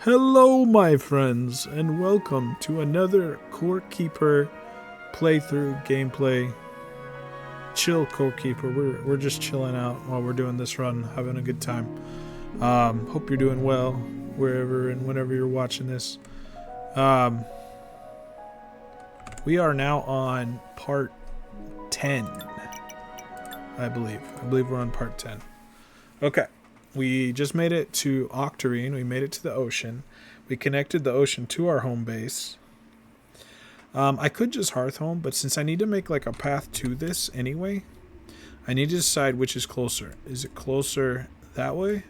Hello, my friends, and welcome to another Core Keeper playthrough gameplay. Chill, Core Keeper. We're just chilling out while we're doing this run, having a good time. Hope you're doing well wherever and whenever you're watching this. We are now on part 10, I believe. I believe we're on part 10. Okay. We just made it to Octarine. We made it to the ocean. We connected the ocean to our home base. I could just Hearthhome, but since I need to make like a path to this anyway, I need to decide which is closer. Is it closer that way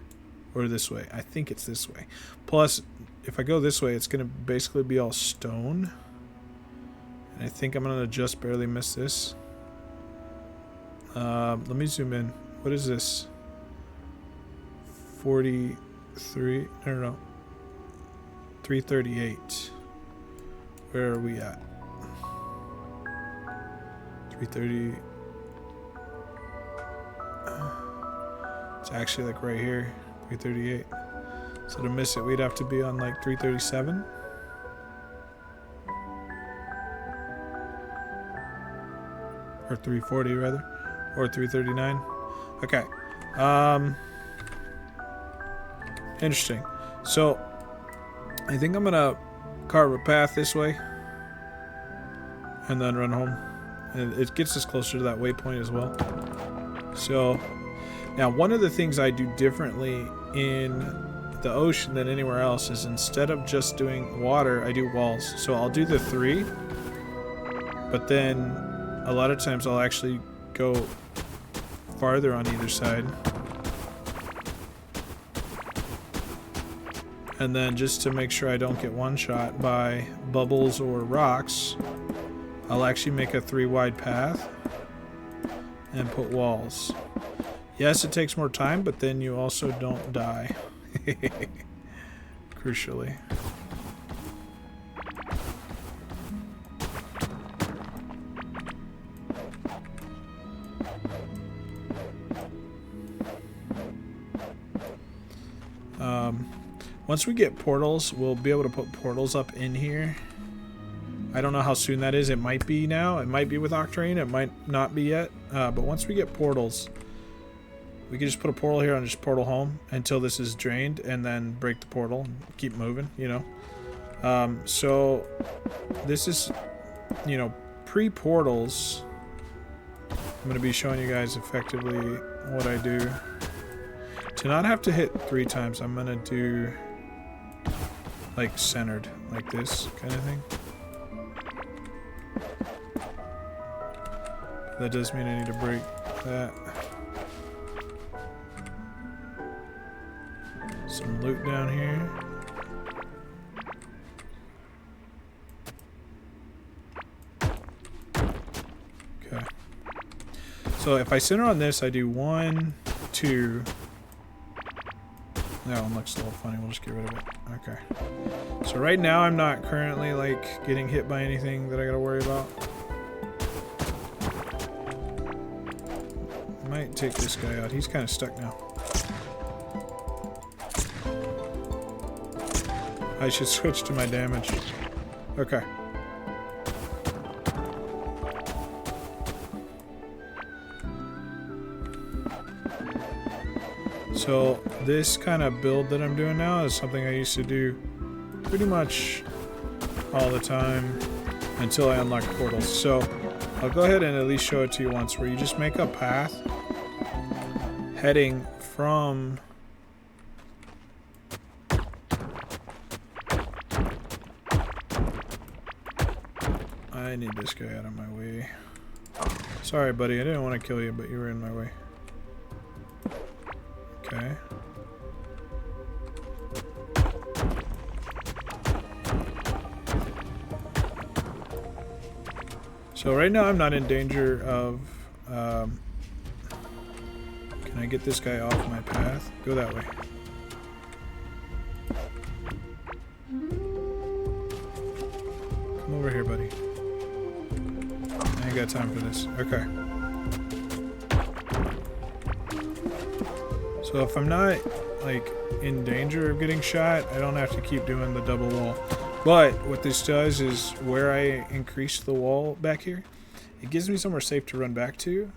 or this way? I think it's this way. Plus, if I go this way, it's going to basically be all stone. And I think I'm going to just barely miss this. Let me zoom in. What is this? 43, no, 338. Where are we at? 330. It's actually like right here, 338. So to miss it, we'd have to be on like 337. Or 340 rather, or 339. Okay. Interesting. So, I think I'm gonna carve a path this way and then run home. And it gets us closer to that waypoint as well. So, now one of the things I do differently in the ocean than anywhere else is instead of just doing water, I do walls. So I'll do the 3, but then a lot of times I'll actually go farther on either side. And then just to make sure I don't get one shot by bubbles or rocks, I'll actually make a 3-wide path and put walls. Yes, it takes more time, but then you also don't die. Crucially. Once we get portals, we'll be able to put portals up in here. I don't know how soon that is. It might be now. It might be with Octarine. It might not be yet. But once we get portals, we can just put a portal here and just portal home until this is drained and then break the portal and keep moving, you know. So this is, you know, pre-portals. I'm going to be showing you guys effectively what I do. To not have to hit 3 times, I'm going to do like centered, like this kind of thing. That does mean I need to break that. Some loot down here. Okay. So if I center on this, I do 1, 2. That one looks a little funny. We'll just get rid of it. Okay. So right now I'm not currently like getting hit by anything that I gotta worry about. Might take this guy out. He's kind of stuck now. I should switch to my damage. Okay. So this kind of build that I'm doing now is something I used to do pretty much all the time until I unlock portals. So I'll go ahead and at least show it to you once, where you just make a path heading from I need this guy out of my way. Sorry, buddy, I didn't want to kill you, but you were in my way. Okay. So right now I'm not in danger of can I get this guy off my path? Go that way. Come over here, buddy. I ain't got time for this. Okay. So if I'm not like in danger of getting shot, I don't have to keep doing the double wall. But what this does is where I increase the wall back here, it gives me somewhere safe to run back to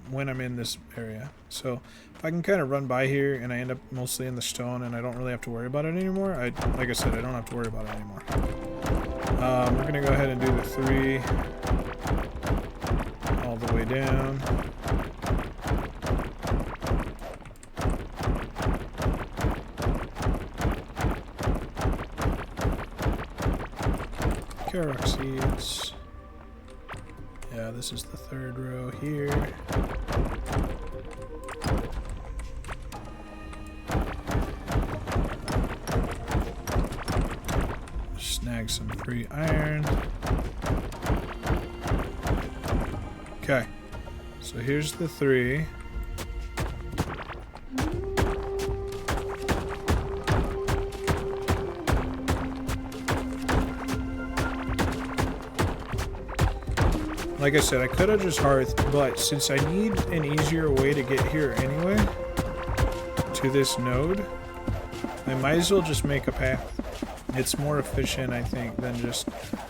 when I'm in this area. So if I can kind of run by here and I end up mostly in the stone and I don't really have to worry about it anymore, like I said, I don't have to worry about it anymore. We're going to go ahead and do the 3 all the way down. Carrot seeds. Yeah, this is the 3rd row here. Snag some free iron. Okay, so here's the 3. Like I said, I could have just hearthed, but since I need an easier way to get here anyway, to this node, I might as well just make a path. It's more efficient, I think, than just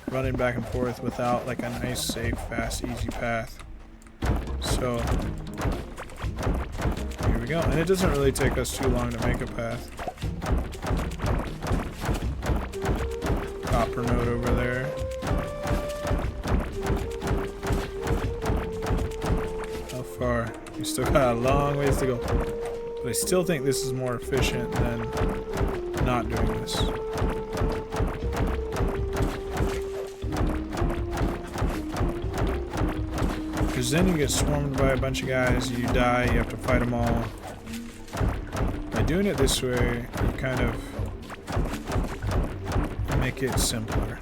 running back and forth without like a nice, safe, fast, easy path. So, here we go. And it doesn't really take us too long to make a path. Copper node over there. Far. We still got a long ways to go. But I still think this is more efficient than not doing this. Because then you get swarmed by a bunch of guys, you die, you have to fight them all. By doing it this way, you kind of make it simpler.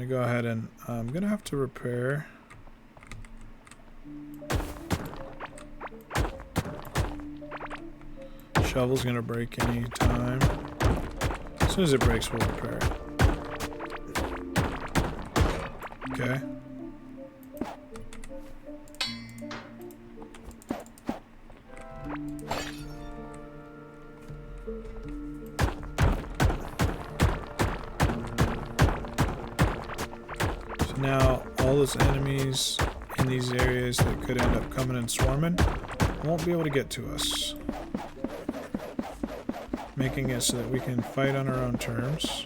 Go ahead and I'm gonna have to repair. Shovel's gonna break any time. As soon as it breaks, we'll repair it. Okay. Now, all those enemies in these areas that could end up coming and swarming won't be able to get to us. Making it so that we can fight on our own terms.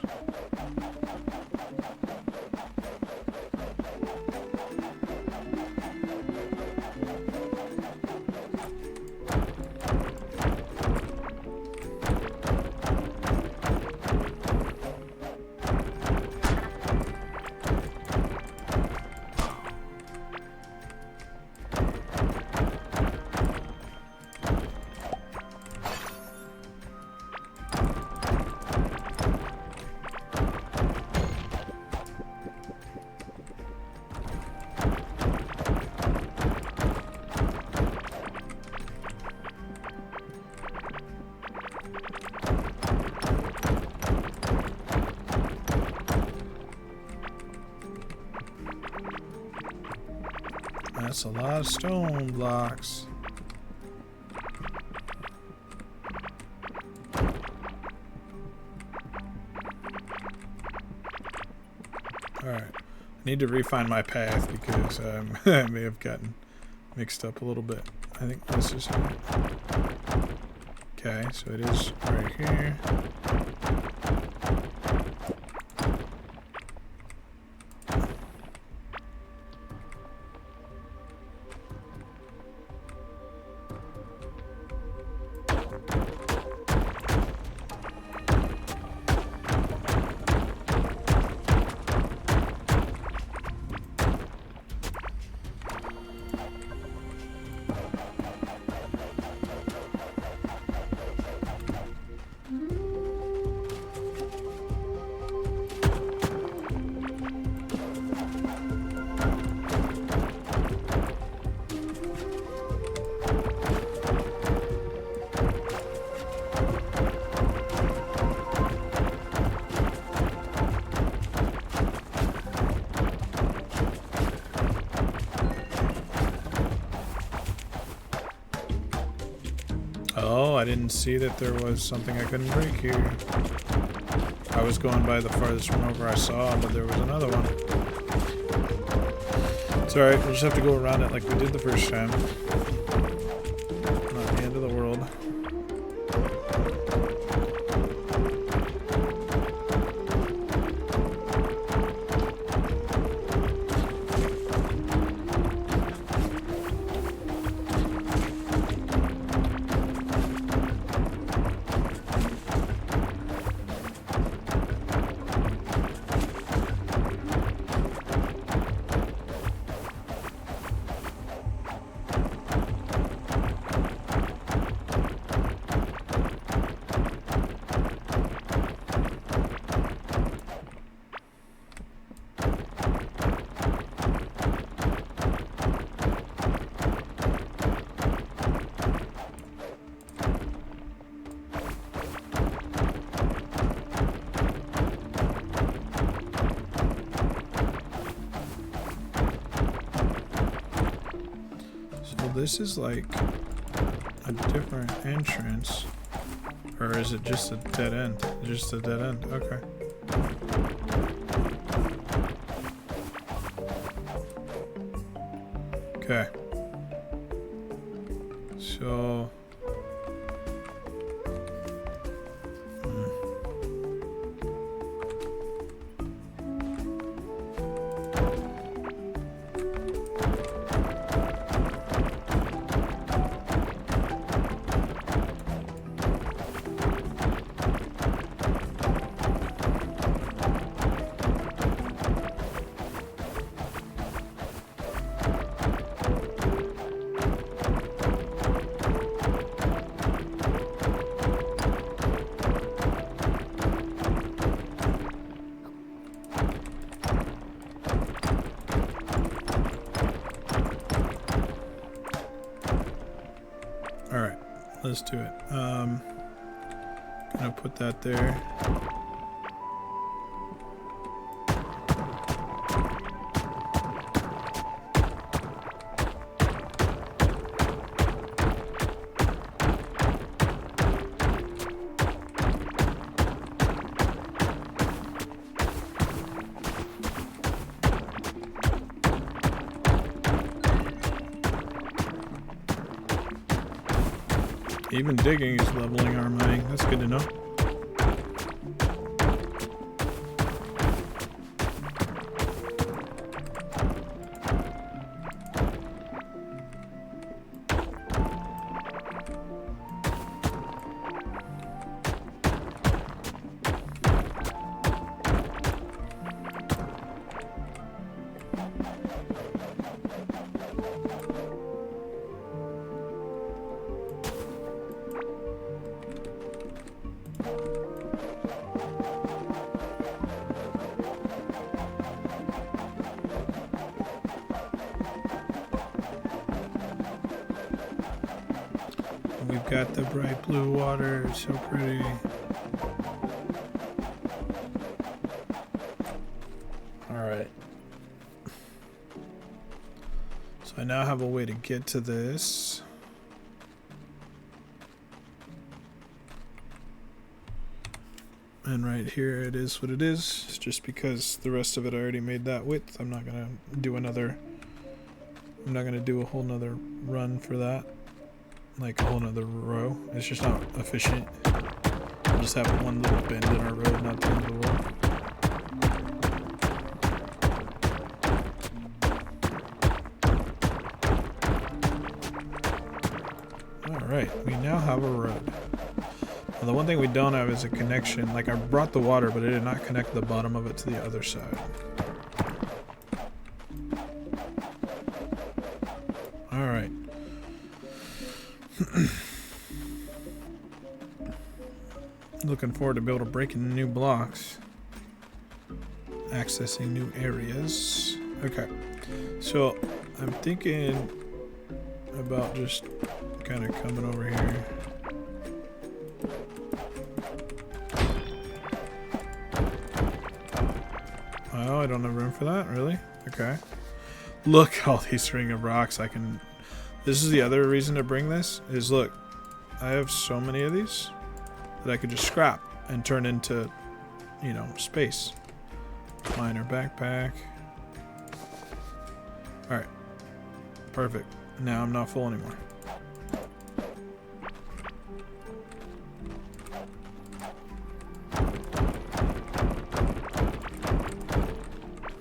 That's a lot of stone blocks. Alright. I need to refine my path because I may have gotten mixed up a little bit. I think this is it. Okay, so it is right here. I didn't see that there was something I couldn't break here. I was going by the farthest one over I saw, but there was another one. It's alright, we'll just have to go around it like we did the first time. Not the end of the world. This is like a different entrance, or is it just a dead end? Just a dead end. Okay. Okay. So. Alright, let's do it. Gonna put that there. Even digging is leveling our mining. That's good to know. We've got the bright blue water, it's so pretty. Alright. So I now have a way to get to this. And right here it is what it is. It's just because the rest of it I already made that width. I'm not gonna do a whole nother run for that. Like a whole nother row. It's just not efficient. We'll just have one little bend in our road, not the end of the world. Alright, we now have a road. Now the one thing we don't have is a connection. Like I brought the water, but I did not connect the bottom of it to the other side. Alright. Looking forward to be able to break into new blocks. Accessing new areas. Okay. So I'm thinking about just kind of coming over here. Oh, I don't have room for that, really? Okay. Look, all these string of rocks I can... This is the other reason to bring this, is look, I have so many of these that I could just scrap and turn into, you know, space. Miner backpack. Alright. Perfect. Now I'm not full anymore.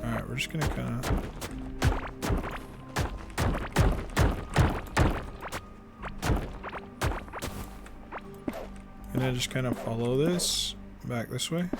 Alright, we're just gonna kinda... Gonna just kind of follow this back this way.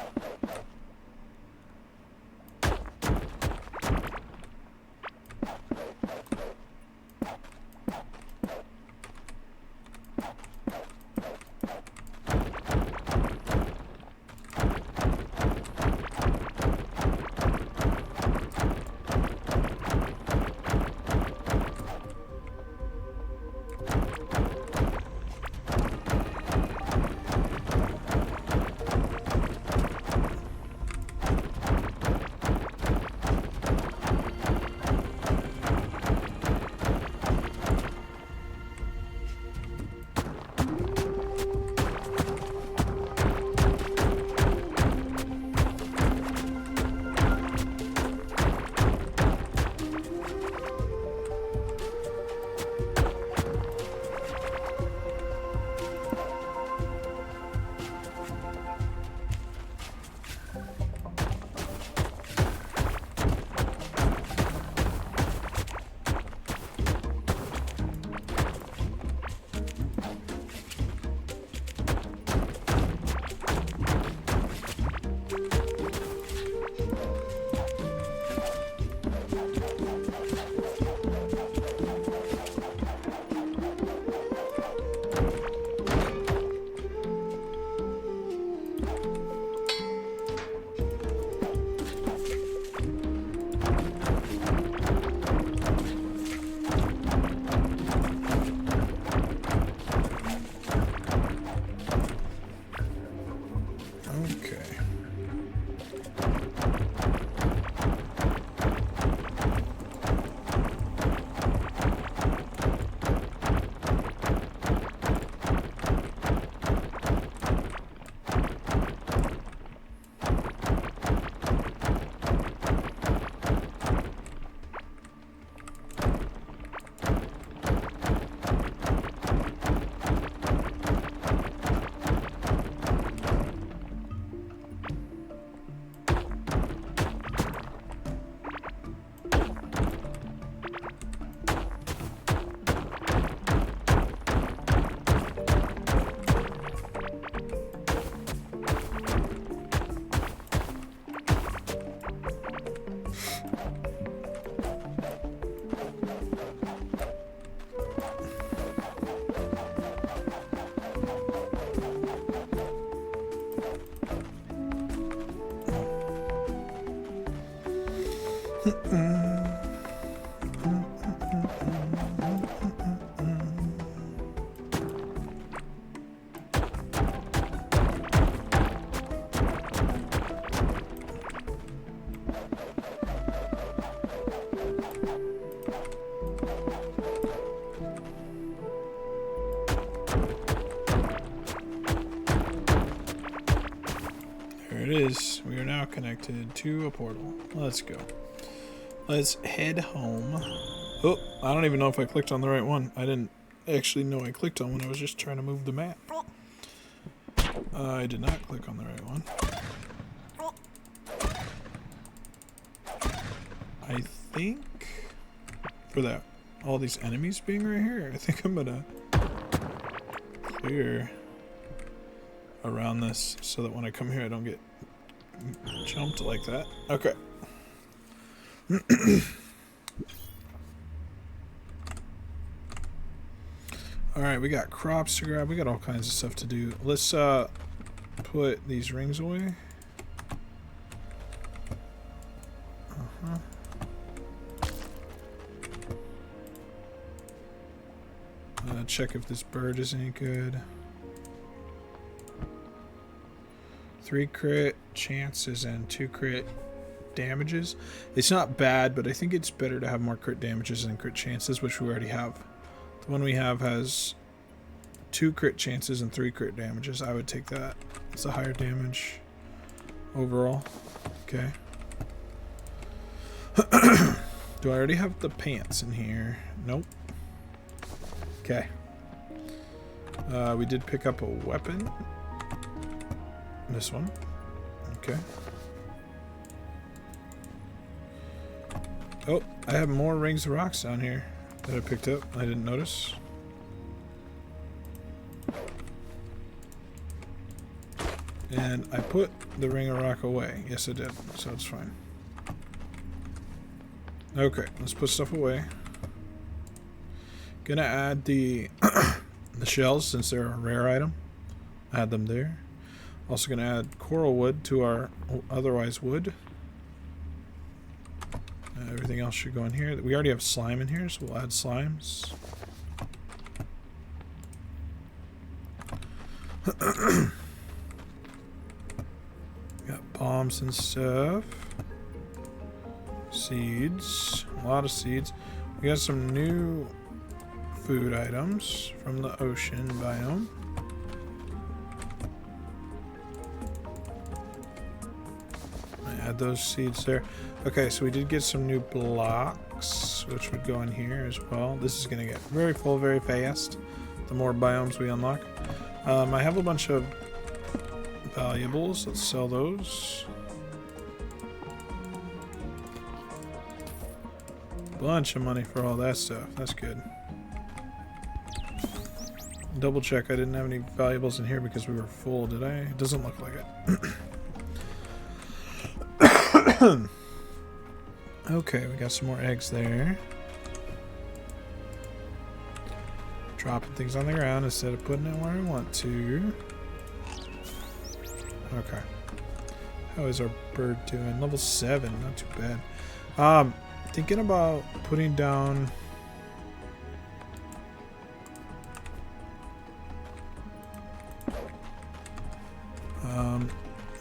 There it is. We are now connected to a portal. Let's go. Let's head home. Oh, I don't even know if I clicked on the right one. I didn't actually know I clicked on one. I was just trying to move the map. I did not click on the right one. I think for that, all these enemies being right here, I think I'm gonna clear around this so that when I come here I don't get jumped like that. Okay. Alright, we got crops to grab. We got all kinds of stuff to do. Let's put these rings away. Check if this bird is any good. 3 crit chances and 2 crit damages. It's not bad, but I think it's better to have more crit damages than crit chances, which we already have. The one we have has 2 crit chances and 3 crit damages. I would take that. It's a higher damage overall. Okay. Do I already have the pants in here? Nope. Okay. We did pick up a weapon. This one. Okay. Oh, I have more rings of rocks down here that I picked up. I didn't notice. And I put the ring of rock away. Yes, I did. So it's fine. Okay, let's put stuff away. Gonna add the the shells since they're a rare item. Add them there. Also gonna add coral wood to our otherwise wood. Everything else should go in here. We already have slime in here, so we'll add slimes. Got bombs and stuff. Seeds. A lot of seeds. We got some new food items from the ocean biome. Add those seeds there. Okay, so we did get some new blocks, which would go in here as well. This is going to get very full very fast, the more biomes we unlock. I have a bunch of valuables. Let's sell those. Bunch of money for all that stuff. That's good. Double check. I didn't have any valuables in here because we were full, did I? It doesn't look like it. Okay, we got some more eggs there. Dropping things on the ground instead of putting it where I want to. Okay. How is our bird doing? Level 7, not too bad. Thinking about putting down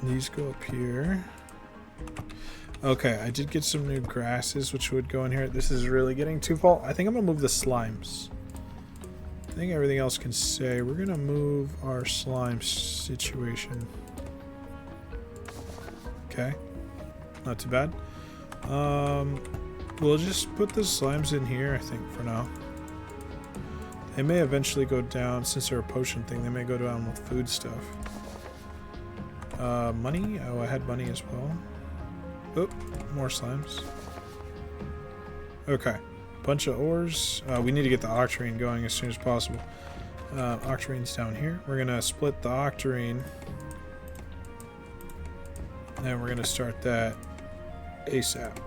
these go up here. Okay, I did get some new grasses which would go in here. This is really getting too full. I think I'm gonna move the slimes. I think everything else can stay. We're gonna move our slime situation. Okay, not too bad. We'll just put the slimes in here, I think, for now. They may eventually go down, since they're a potion thing, they may go down with food stuff. Money? Oh, I had money as well. Oh, more slimes. Okay. Bunch of ores. We need to get the octarine going as soon as possible. Octarine's down here. We're going to split the octarine. And we're going to start that ASAP.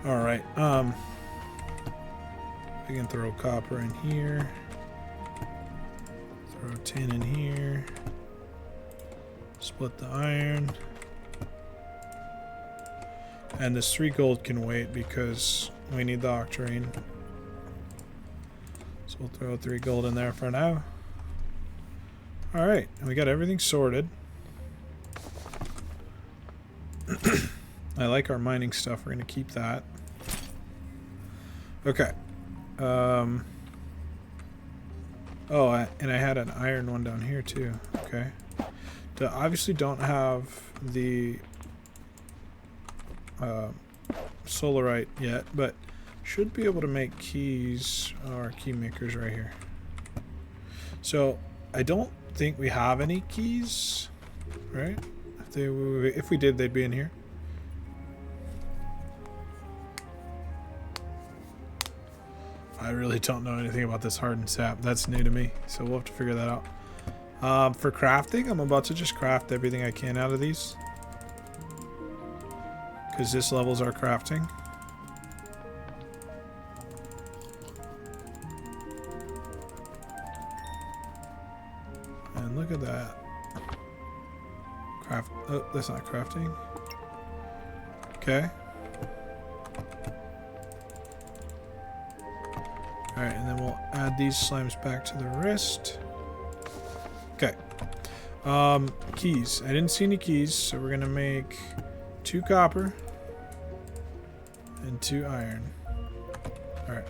Alright, we can throw copper in here. Throw tin in here. Split the iron. And this 3 gold can wait because we need the octarine. So we'll throw 3 gold in there for now. Alright, and we got everything sorted. I like our mining stuff. We're going to keep that. Okay. Oh, and I had an iron one down here too. Okay. Obviously don't have the solarite yet, but should be able to make keys or key makers right here. So I don't think we have any keys, right? If we did, they'd be in here. I really don't know anything about this hardened sap. That's new to me, so we'll have to figure that out. For crafting, I'm about to just craft everything I can out of these, because this levels our crafting. And look at that. Craft. Oh, that's not crafting. Okay. Alright, and then we'll add these slimes back to the wrist. Okay. Keys. I didn't see any keys, so we're gonna make 2 copper. and 2 iron. Alright.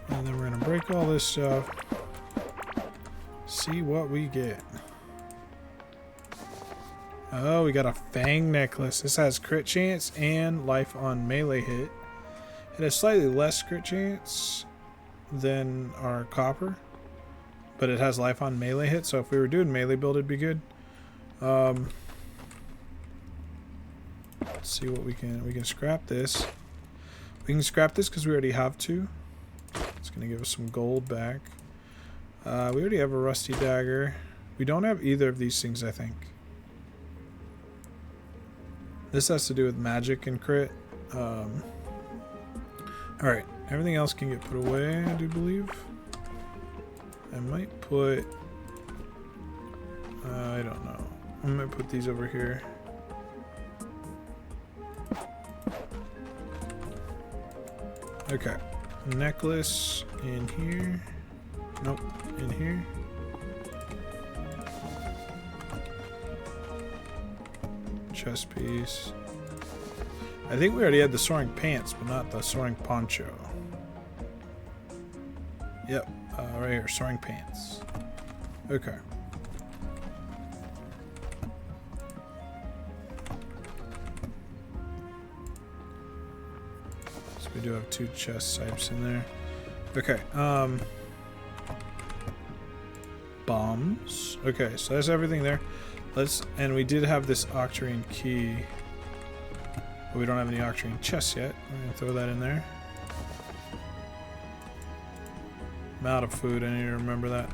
And then we're going to break all this stuff. See what we get. Oh, we got a Fang necklace. This has crit chance and life on melee hit. It has slightly less crit chance than our copper, but it has life on melee hit, so if we were doing melee build, it'd be good. Let's see what we can scrap this. We can scrap this because we already have 2. It's going to give us some gold back. We already have a rusty dagger. We don't have either of these things, I think. This has to do with magic and crit. Alright, everything else can get put away, I do believe. I might put... I don't know. I might put these over here. Okay. Necklace in here. Nope, in here. Chest piece. I think we already had the soaring pants, but not the soaring poncho. Yep, right here, soaring pants. Okay. So we do have 2 chest types in there. Okay, bombs. Okay, so that's everything there. And we did have this Octarine key, but we don't have any Octarine chests yet. I'm gonna throw that in there. I'm out of food, I need to remember that.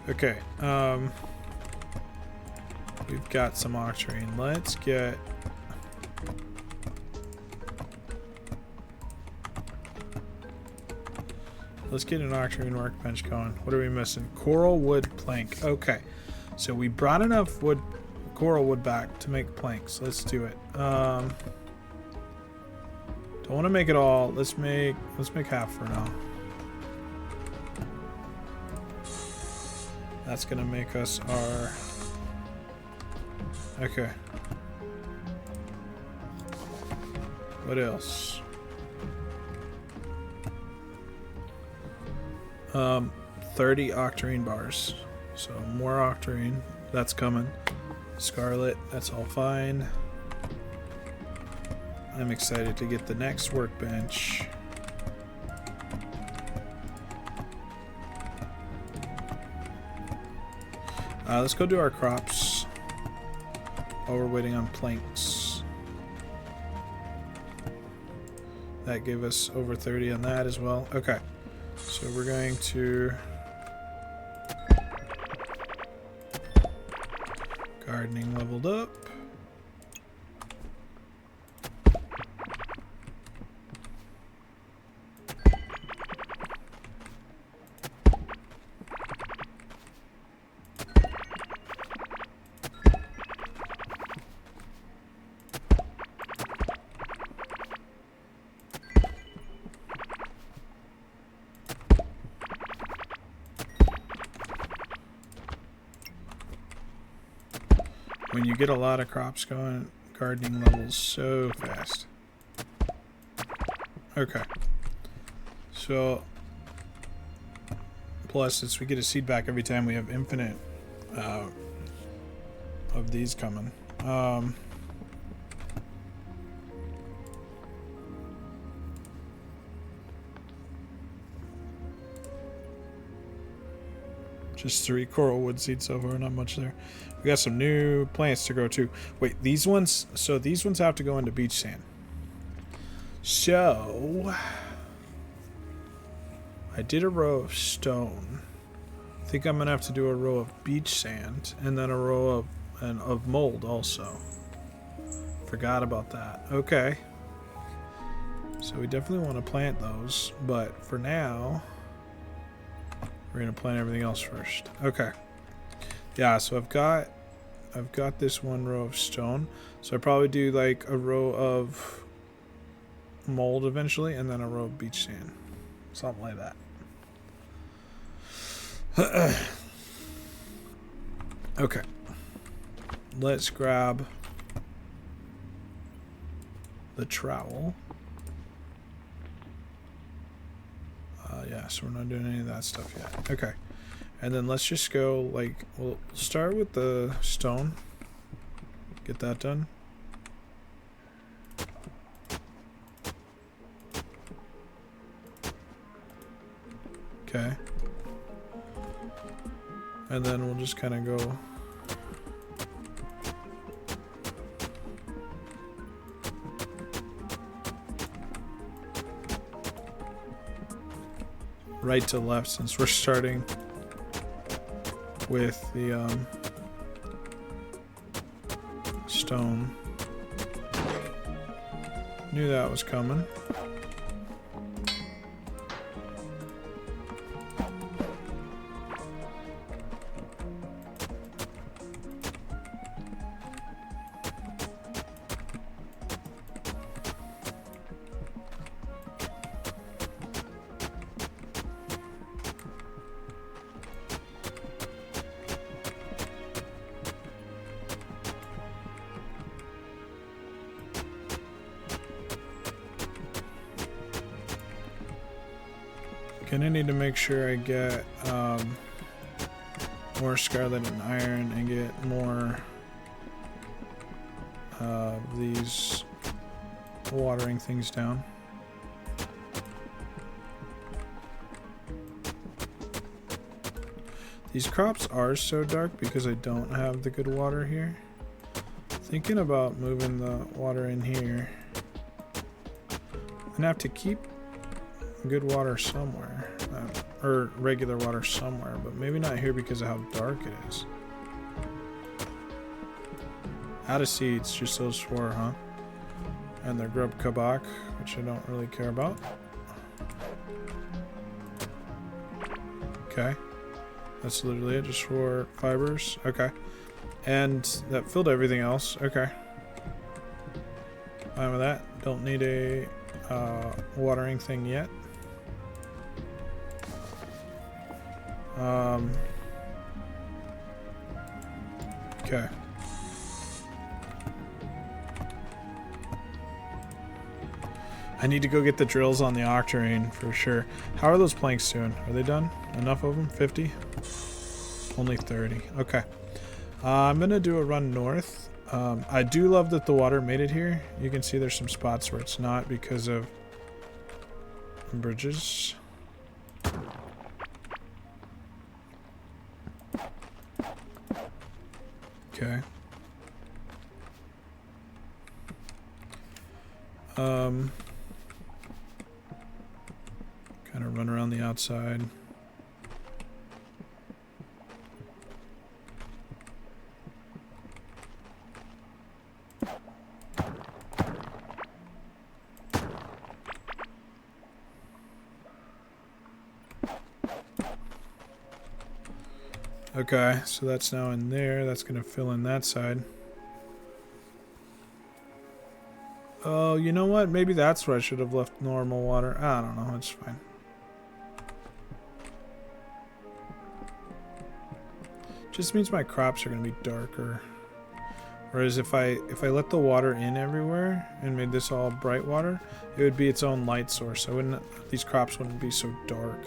Okay, we've got some Octarine. Let's get... Let's get an Octarine workbench going. What are we missing? Coral wood plank. Okay. So we brought enough coral wood back to make planks. Let's do it. Don't want to make it all. Let's make half for now. That's gonna make us our... Okay. What else? 30 Octarine bars. So more Octarine. That's coming. Scarlet. That's all fine. I'm excited to get the next workbench. Let's go do our crops while we're waiting on planks. That gave us over 30 on that as well. Okay. So we're going to... Gardening leveled up. When you get a lot of crops going, gardening levels so fast. Okay. So, plus, since we get a seed back every time, we have infinite of these coming. Just 3 coral wood seeds so far, not much there. We got some new plants to grow too. Wait, these ones, so these ones have to go into beach sand. So, I did a row of stone. I think I'm gonna have to do a row of beach sand and then a row of mold also. Forgot about that. Okay. So we definitely want to plant those, but for now, we're gonna plant everything else first. Okay. Yeah, so I've got this 1 row of stone. So I probably do like a row of mold eventually, and then a row of beach sand. Something like that. Okay. Let's grab the trowel. Yeah, so we're not doing any of that stuff yet. Okay. And then let's just go, like, we'll start with the stone. Get that done. Okay. And then we'll just kind of go right to left since we're starting with the stone. Knew that was coming. Gonna need to make sure I get more scarlet and iron and get more these watering things down. These crops are so dark because I don't have the good water here. Thinking about moving the water in here. I'm gonna have to keep good water somewhere, or regular water somewhere, but maybe not here because of how dark it is. Out of seeds, just those four, huh? And their grub kabak, which I don't really care about. Okay, that's literally it, just for fibers. Okay, and that filled everything else. Okay, fine with that. Don't need a watering thing yet. Okay. I need to go get the drills on the octarine for sure. How are those planks doing? Are they done? Enough of them? 50? Only 30. Okay. I'm gonna do a run north. I do love that the water made it here. You can see there's some spots where it's not because of bridges. Okay. Kind of run around the outside. Okay, so that's now in there. That's going to fill in that side. Oh, you know what? Maybe that's where I should have left normal water. I don't know. It's fine. Just means my crops are going to be darker. Whereas if I let the water in everywhere and made this all bright water, it would be its own light source. So these crops wouldn't be so dark.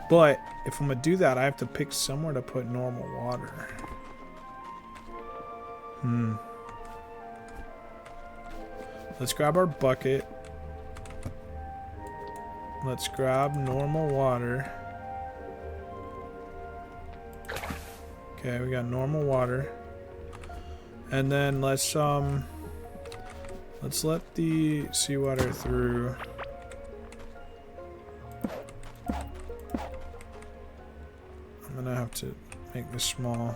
But if I'm going to do that, I have to pick somewhere to put normal water. Let's grab our bucket. Let's grab normal water. Okay, we got normal water. And then let's let the seawater through. I'm gonna have to make this small.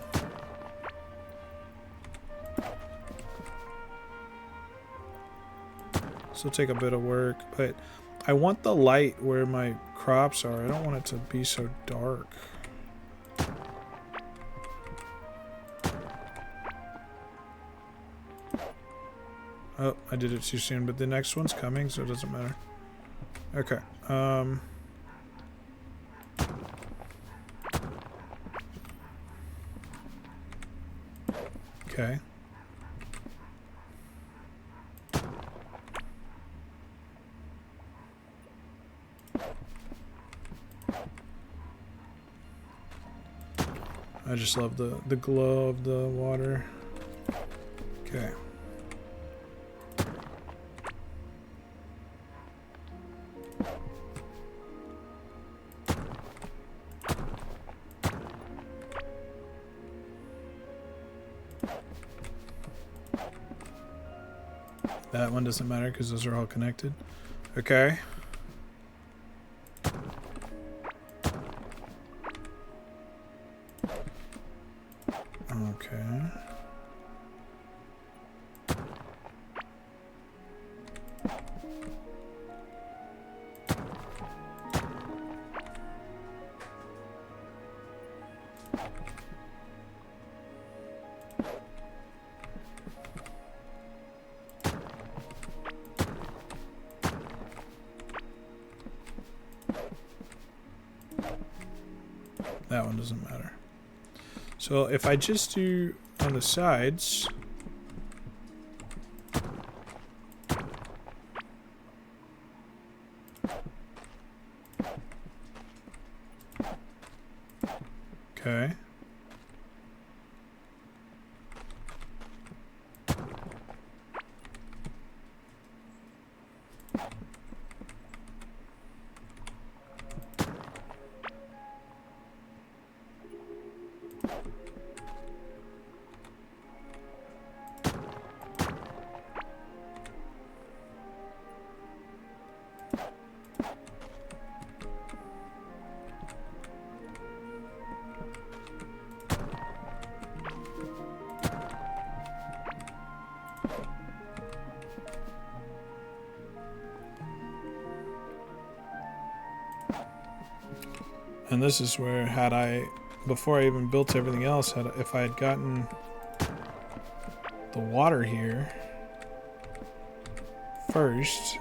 This will take a bit of work, but I want the light where my crops are. I don't want it to be so dark. Oh, I did it too soon, but the next one's coming, so it doesn't matter. Okay. Okay. I just love the glow of the water. Okay. That one doesn't matter because those are all connected. Okay. Okay. That one doesn't matter. So if I just do on the sides, okay. And this is where, had I, before I even built everything else, if I had gotten the water here first,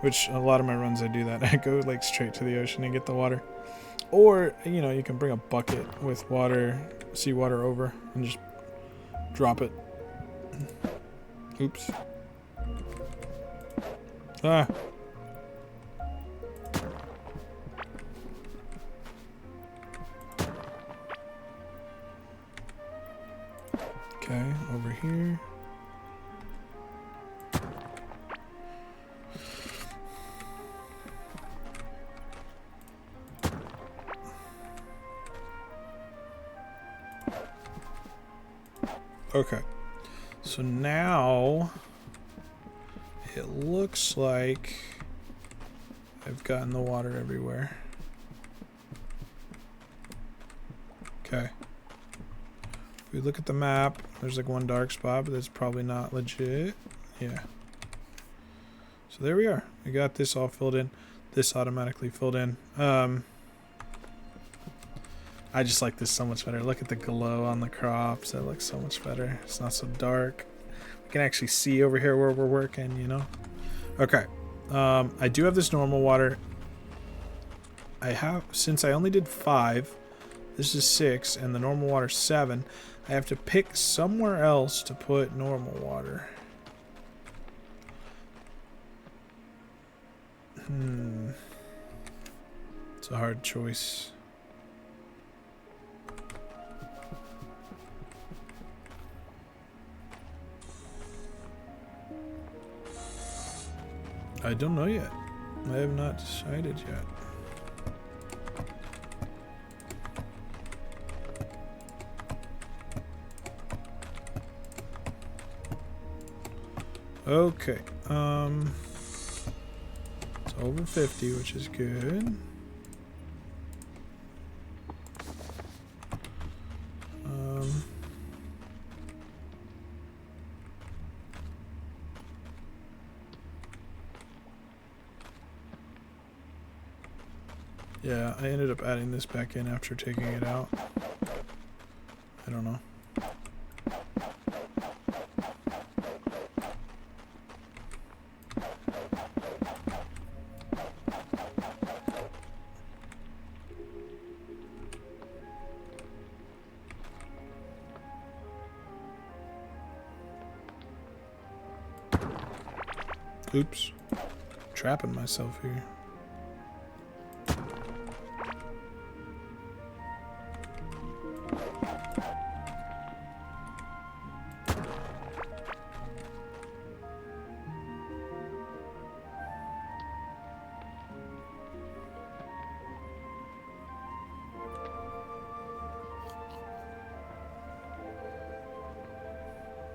which a lot of my runs I do that, I go like straight to the ocean and get the water. Or, you know, you can bring a bucket with water, seawater over, and just drop it. Oops. Ah. Okay, over here. Okay, so now it looks like I've gotten the water everywhere. Okay. If we look at the map, there's like one dark spot, but that's probably not legit. Yeah. So there we are. We got this all filled in. This automatically filled in. I just like this so much better. Look at the glow on the crops. That looks so much better. It's not so dark. We can actually see over here where we're working, you know? Okay. I do have this normal water. I have, since I only did 5, this is 6, and the normal water 7, I have to pick somewhere else to put normal water. It's a hard choice. I don't know yet. I have not decided yet. Okay. It's over 50, which is good. Yeah, I ended up adding this back in after taking it out. I don't know. Oops. Trapping myself here.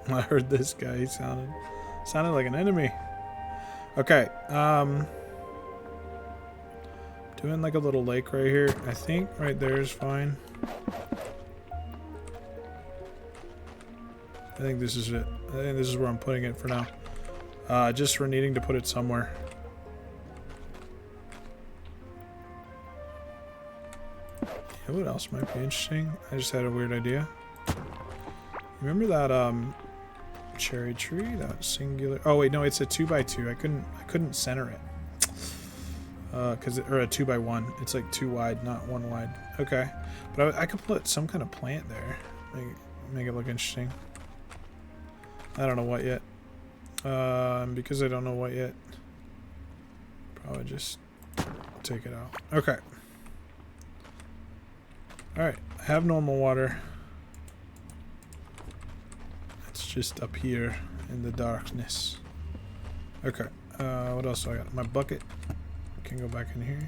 I heard this guy. He sounded like an enemy. Okay. Doing like a little lake right here. I think right there is fine. I think this is it. I think this is where I'm putting it for now. Just for needing to put it somewhere. Yeah, what else might be interesting? I just had a weird idea. Remember that cherry tree? That singular. Oh wait, no, it's a 2x2. I couldn't center it. Or a 2x1. It's like 2 wide, not 1 wide. Okay, but I could put some kind of plant there. Make it look interesting. I don't know what yet. Because I don't know what yet. Probably just take it out. Okay. Alright, I have normal water. It's just up here in the darkness. Okay, what else do I got? My bucket. Can go back in here.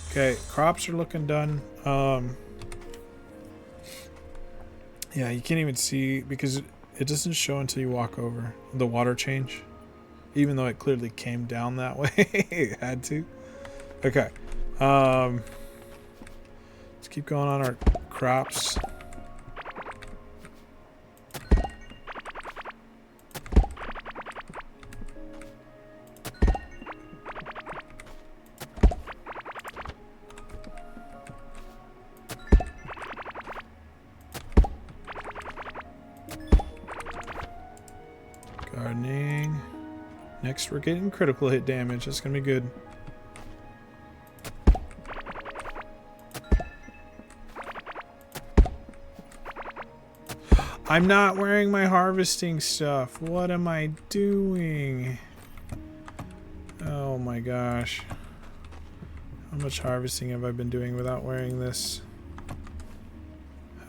Okay, crops are looking done. Yeah, you can't even see because it doesn't show until you walk over the water change. Even though it clearly came down that way. It had to. Okay. Let's keep going on our crops. Gardening. Next, we're getting critical hit damage. That's gonna be good. I'm not wearing my harvesting stuff. What am I doing? Oh my gosh. How much harvesting have I been doing without wearing this?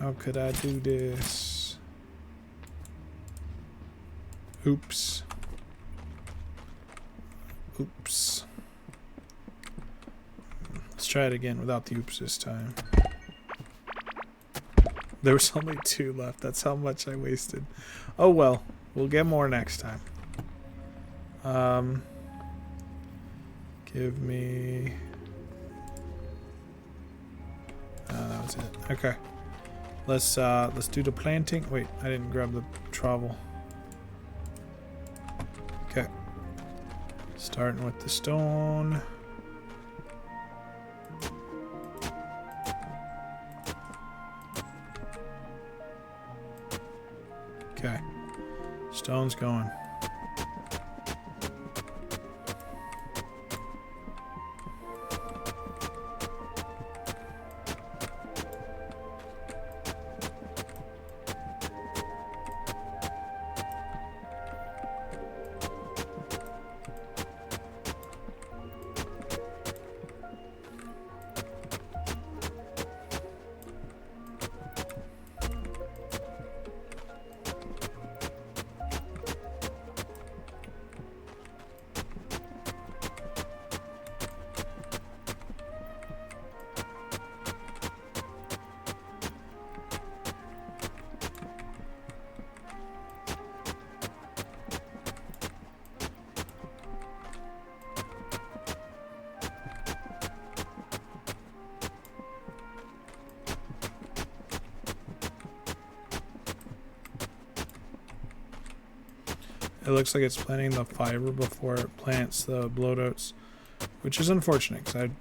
How could I do this? Oops. Oops. Let's try it again without the oops this time. There was only 2 left. That's how much I wasted. Oh well. We'll get more next time. Give me... that was it. Okay. Let's do the planting. Wait, I didn't grab the trowel. Okay. Starting with the stone. Okay. Stone's going. It looks like it's planting the fiber before it plants the bloat oats, which is unfortunate because I'd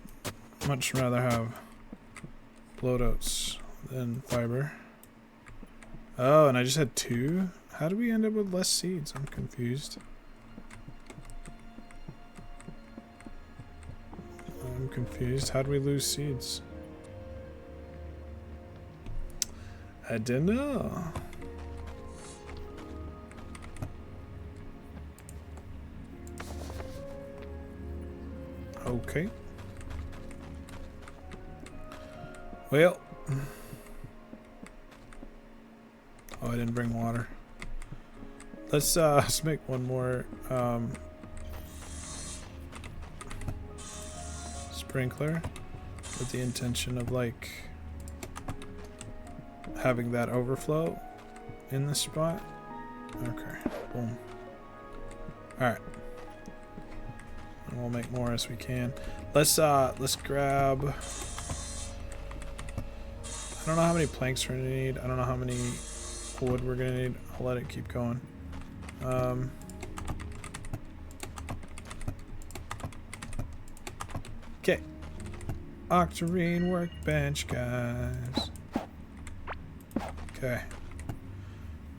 much rather have bloat oats than fiber. Oh, and I just had 2? How did we end up with less seeds? I'm confused. I'm confused. How did we lose seeds? I don't know. Okay. Well. Oh, I didn't bring water. Let's make one more sprinkler with the intention of like having that overflow in the spot. Okay, boom. Alright. And we'll make more as we can. Let's grab, I don't know how many planks we're gonna need. I don't know how many wood we're gonna need. I'll let it keep going. Okay. Octarine workbench, guys. Okay.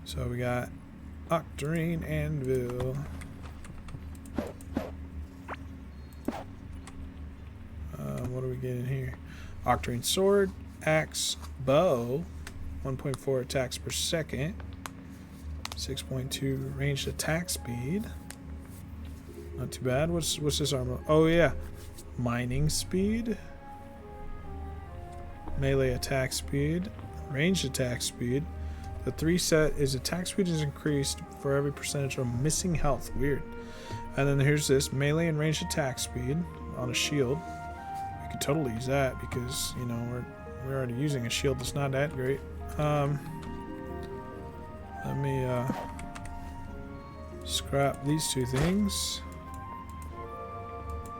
So we got Octarine anvil. What are we getting here? Octarine sword, axe, bow, 1.4 attacks per second, 6.2 ranged attack speed. Not too bad. What's this armor? Oh yeah, mining speed, melee attack speed, ranged attack speed. The 3 set is attack speed is increased for every percentage of missing health. Weird. And then here's this melee and ranged attack speed on a shield. We could totally use that because, you know, we're already using a shield that's not that great. Let me scrap these 2 things.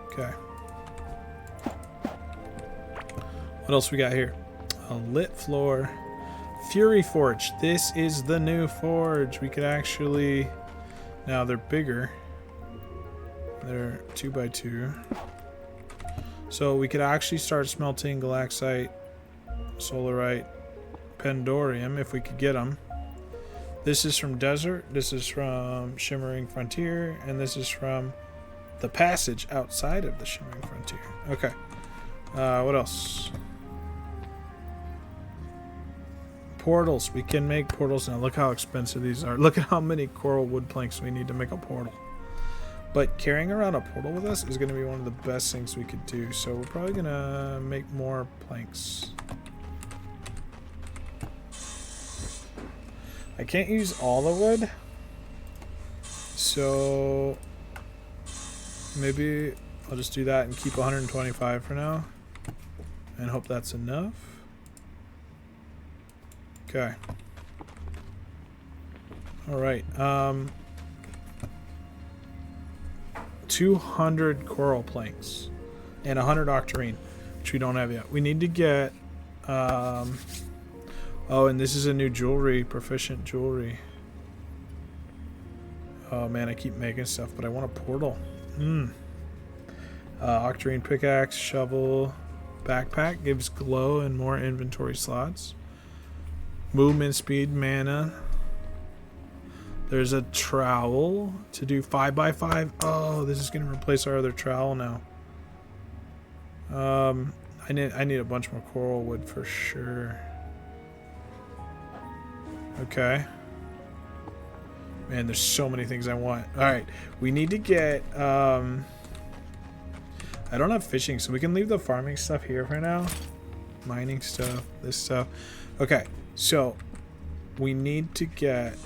Okay. What else we got here? A lit floor. Fury Forge. This is the new forge. We could actually... Now they're bigger. They're 2x2. So we could actually start smelting Galaxite, Solarite, Pendorium if we could get them. This is from Desert. This is from Shimmering Frontier. And this is from the passage outside of the Shimmering Frontier. Okay. What else? Portals. We can make portals now. Look how expensive these are. Look at how many coral wood planks we need to make a portal. But carrying around a portal with us is going to be one of the best things we could do. So we're probably going to make more planks. I can't use all the wood. So maybe I'll just do that and keep 125 for now. And hope that's enough. Okay. Alright. 200 coral planks and 100 octarine, which we don't have yet. We need to get oh, and this is a new jewelry, proficient jewelry. Oh man, I keep making stuff, but I want a portal. Octarine pickaxe, shovel, backpack gives glow and more inventory slots. Movement speed, mana. There's a trowel to do 5x5. Oh, this is going to replace our other trowel now. I need a bunch more coral wood for sure. Okay. Man, there's so many things I want. Alright, we need to get... I don't have fishing, so we can leave the farming stuff here for now. Mining stuff, this stuff. Okay, so we need to get...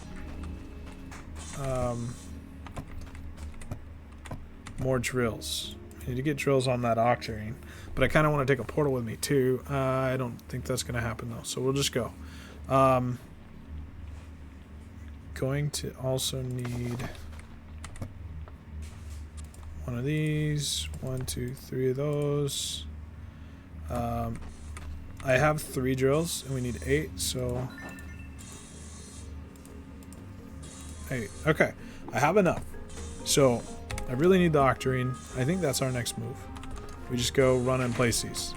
more drills. I need to get drills on that octarine, but I kind of want to take a portal with me too. I don't think that's going to happen though, so we'll just go. Going to also need one of these, 1, 2, 3 of those. I have 3 drills and we need 8, so 8. Okay, I have enough. So I really need the octarine. I think that's our next move. We just go run and place these.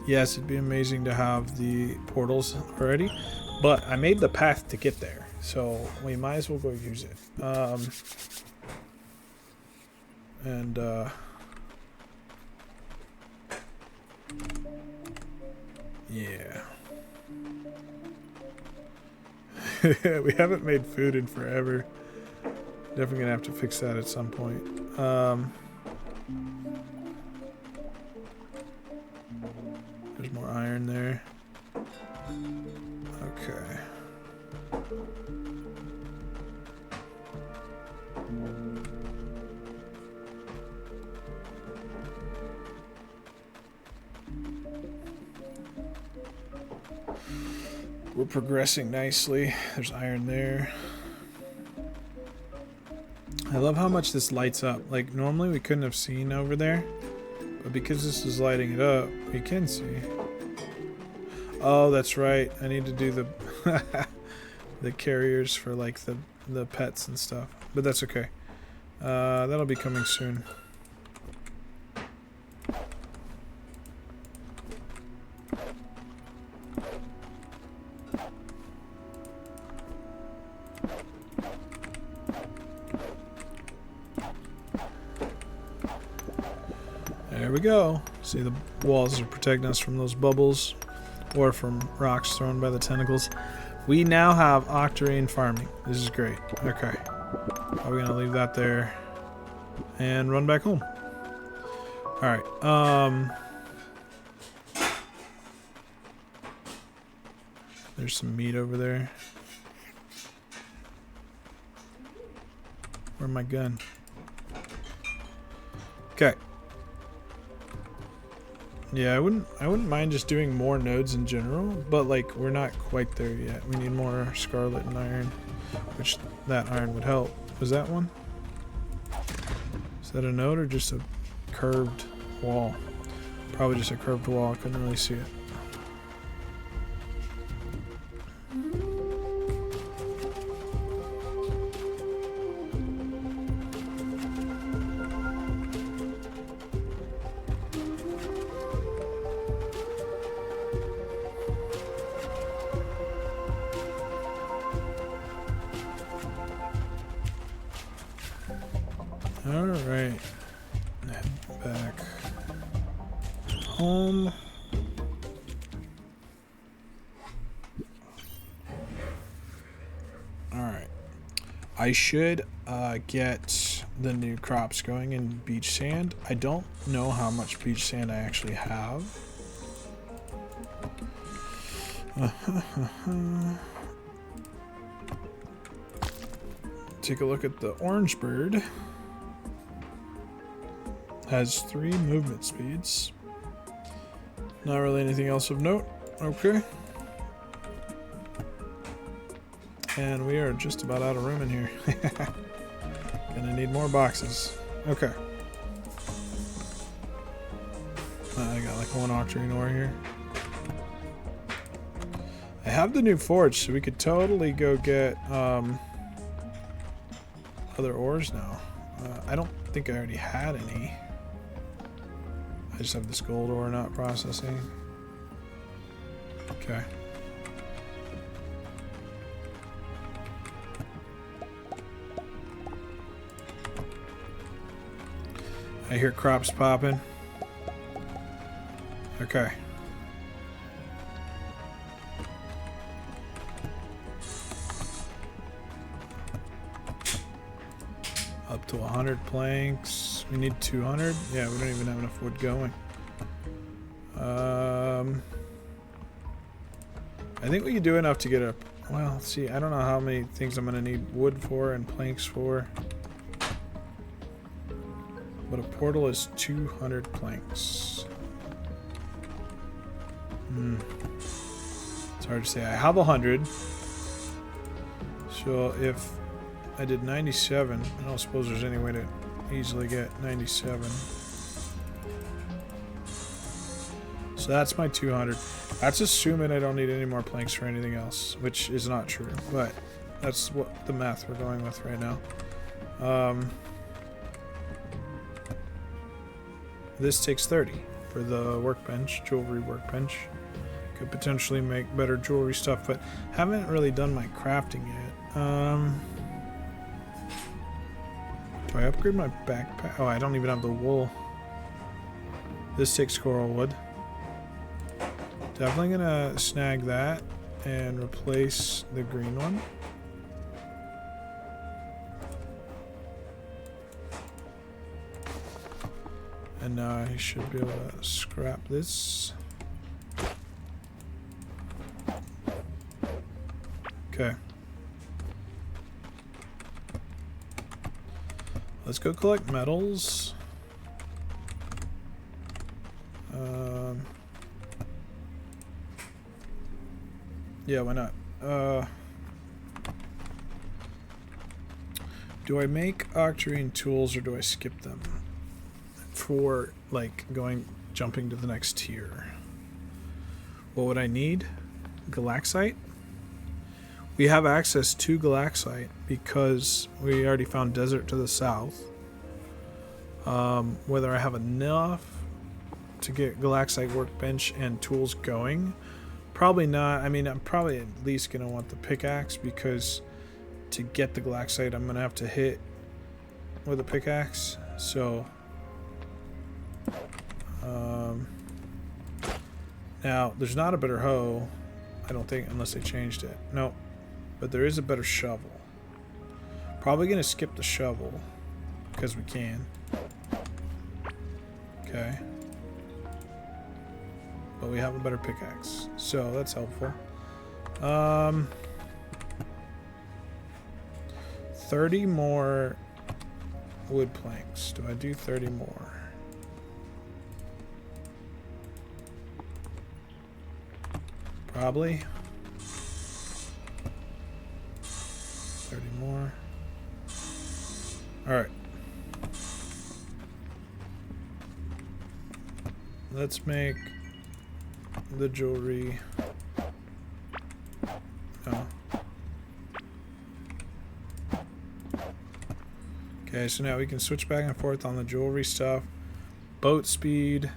Yes, it'd be amazing to have the portals already, but I made the path to get there, so we might as well go use it. Yeah. We haven't made food in forever. Definitely gonna have to fix that at some point. There's more iron there. Okay. We're progressing nicely. There's iron there. I love how much this lights up. Like, normally we couldn't have seen over there, but because this is lighting it up, we can see. Oh, that's right. I need to do the the carriers for like the pets and stuff, but that's okay. That'll be coming soon. There we go. See, the walls are protecting us from those bubbles or from rocks thrown by the tentacles. We now have octarine farming. This is great. Okay. Are we gonna leave that there and run back home? Alright. There's some meat over there. Where's my gun? Okay. Yeah, I wouldn't mind just doing more nodes in general, but like we're not quite there yet. We need more scarlet and iron, which that iron would help. Was that one? Is that a node or just a curved wall? Probably just a curved wall. I couldn't really see it. Alright, head back home. Alright, I should get the new crops going in beach sand. I don't know how much beach sand I actually have. Take a look at the orange bird. Has 3 movement speeds. Not really anything else of note. Okay. And we are just about out of room in here. Gonna need more boxes. Okay. I got like 1 octarine ore here. I have the new forge, so we could totally go get other ores now. I don't think I already had any. I just have this gold ore not processing. Okay. I hear crops popping. Okay. Up to 100 planks. We need 200. Yeah, we don't even have enough wood going. I think we can do enough to get a... Well, see, I don't know how many things I'm going to need wood for and planks for. But a portal is 200 planks. It's hard to say. I have 100. So if I did 97, I don't suppose there's any way to easily get 97. So that's my 200. That's assuming I don't need any more planks for anything else, which is not true, but that's what the math we're going with right now. This takes 30 for the workbench, jewelry workbench. Could potentially make better jewelry stuff, but haven't really done my crafting yet. Do I upgrade my backpack? Oh, I don't even have the wool. This takes coral wood. Definitely gonna snag that and replace the green one. And now I should be able to scrap this. Okay. Let's go collect metals. Yeah, why not? Do I make Octarine tools or do I skip them for like jumping to the next tier? What would I need? Galaxite? We have access to Galaxite because we already found desert to the south. Whether I have enough to get Galaxite workbench and tools going, probably not. I mean, I'm probably at least going to want the pickaxe because to get the Galaxite, I'm going to have to hit with a pickaxe. So, now, there's not a better hoe, I don't think, unless they changed it. Nope. But there is a better shovel. Probably going to skip the shovel because we can. Okay. But we have a better pickaxe, so that's helpful. 30 more wood planks. Do I do 30 more? Probably. 30 more. Alright. Let's make the jewelry. No. Okay, so now we can switch back and forth on the jewelry stuff. Boat speed,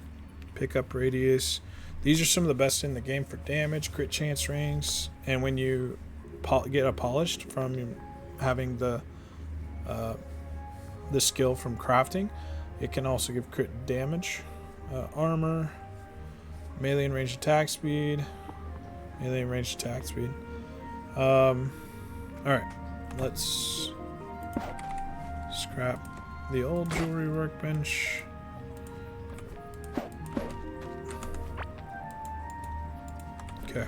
pickup radius. These are some of the best in the game for damage, crit chance rings, and when you get a polished from having the skill from crafting, it can also give crit damage. Armor, melee and ranged attack speed, melee and ranged attack speed. Alright, let's scrap the old jewelry workbench. Okay.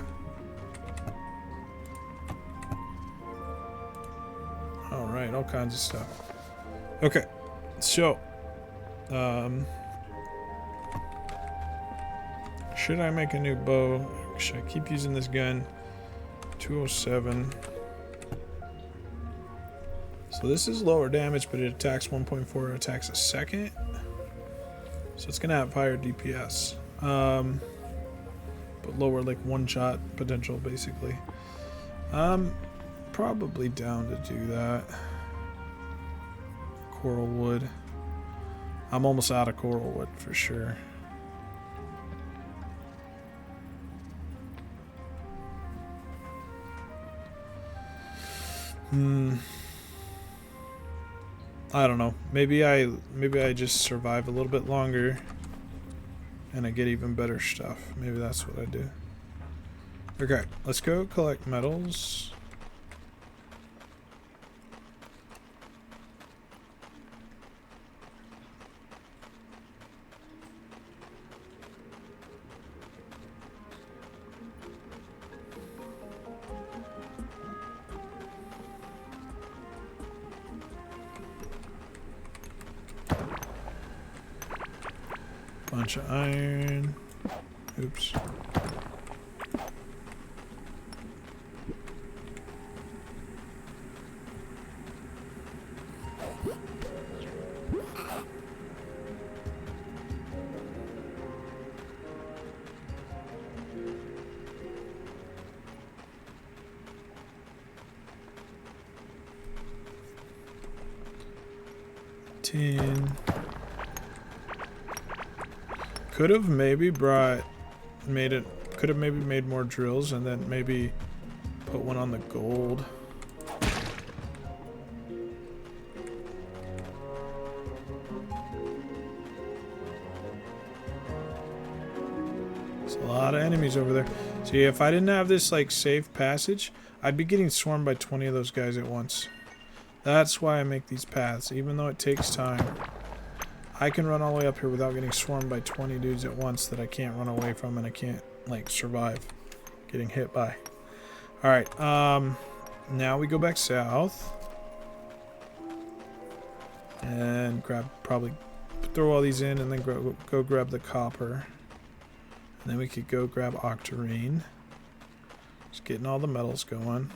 Alright, all kinds of stuff. Okay, so should I make a new bow? Should I keep using this gun? 207. So this is lower damage, but it attacks 1.4 attacks a second. So it's gonna have higher DPS. But lower like one-shot potential, basically. Probably down to do that. Coral wood. I'm almost out of coral wood for sure. I don't know. Maybe I just survive a little bit longer and I get even better stuff. Maybe that's what I do. Okay, let's go collect metals. Bunch of iron. Oops. Could have maybe made more drills and then maybe put one on the gold. There's a lot of enemies over there. See, if I didn't have this like safe passage, I'd be getting swarmed by 20 of those guys at once. That's why I make these paths, even though it takes time. I can run all the way up here without getting swarmed by 20 dudes at once that I can't run away from and I can't, like, survive getting hit by. Alright, now we go back south. And probably throw all these in and then go grab the copper. And then we could go grab octarine. Just getting all the metals going.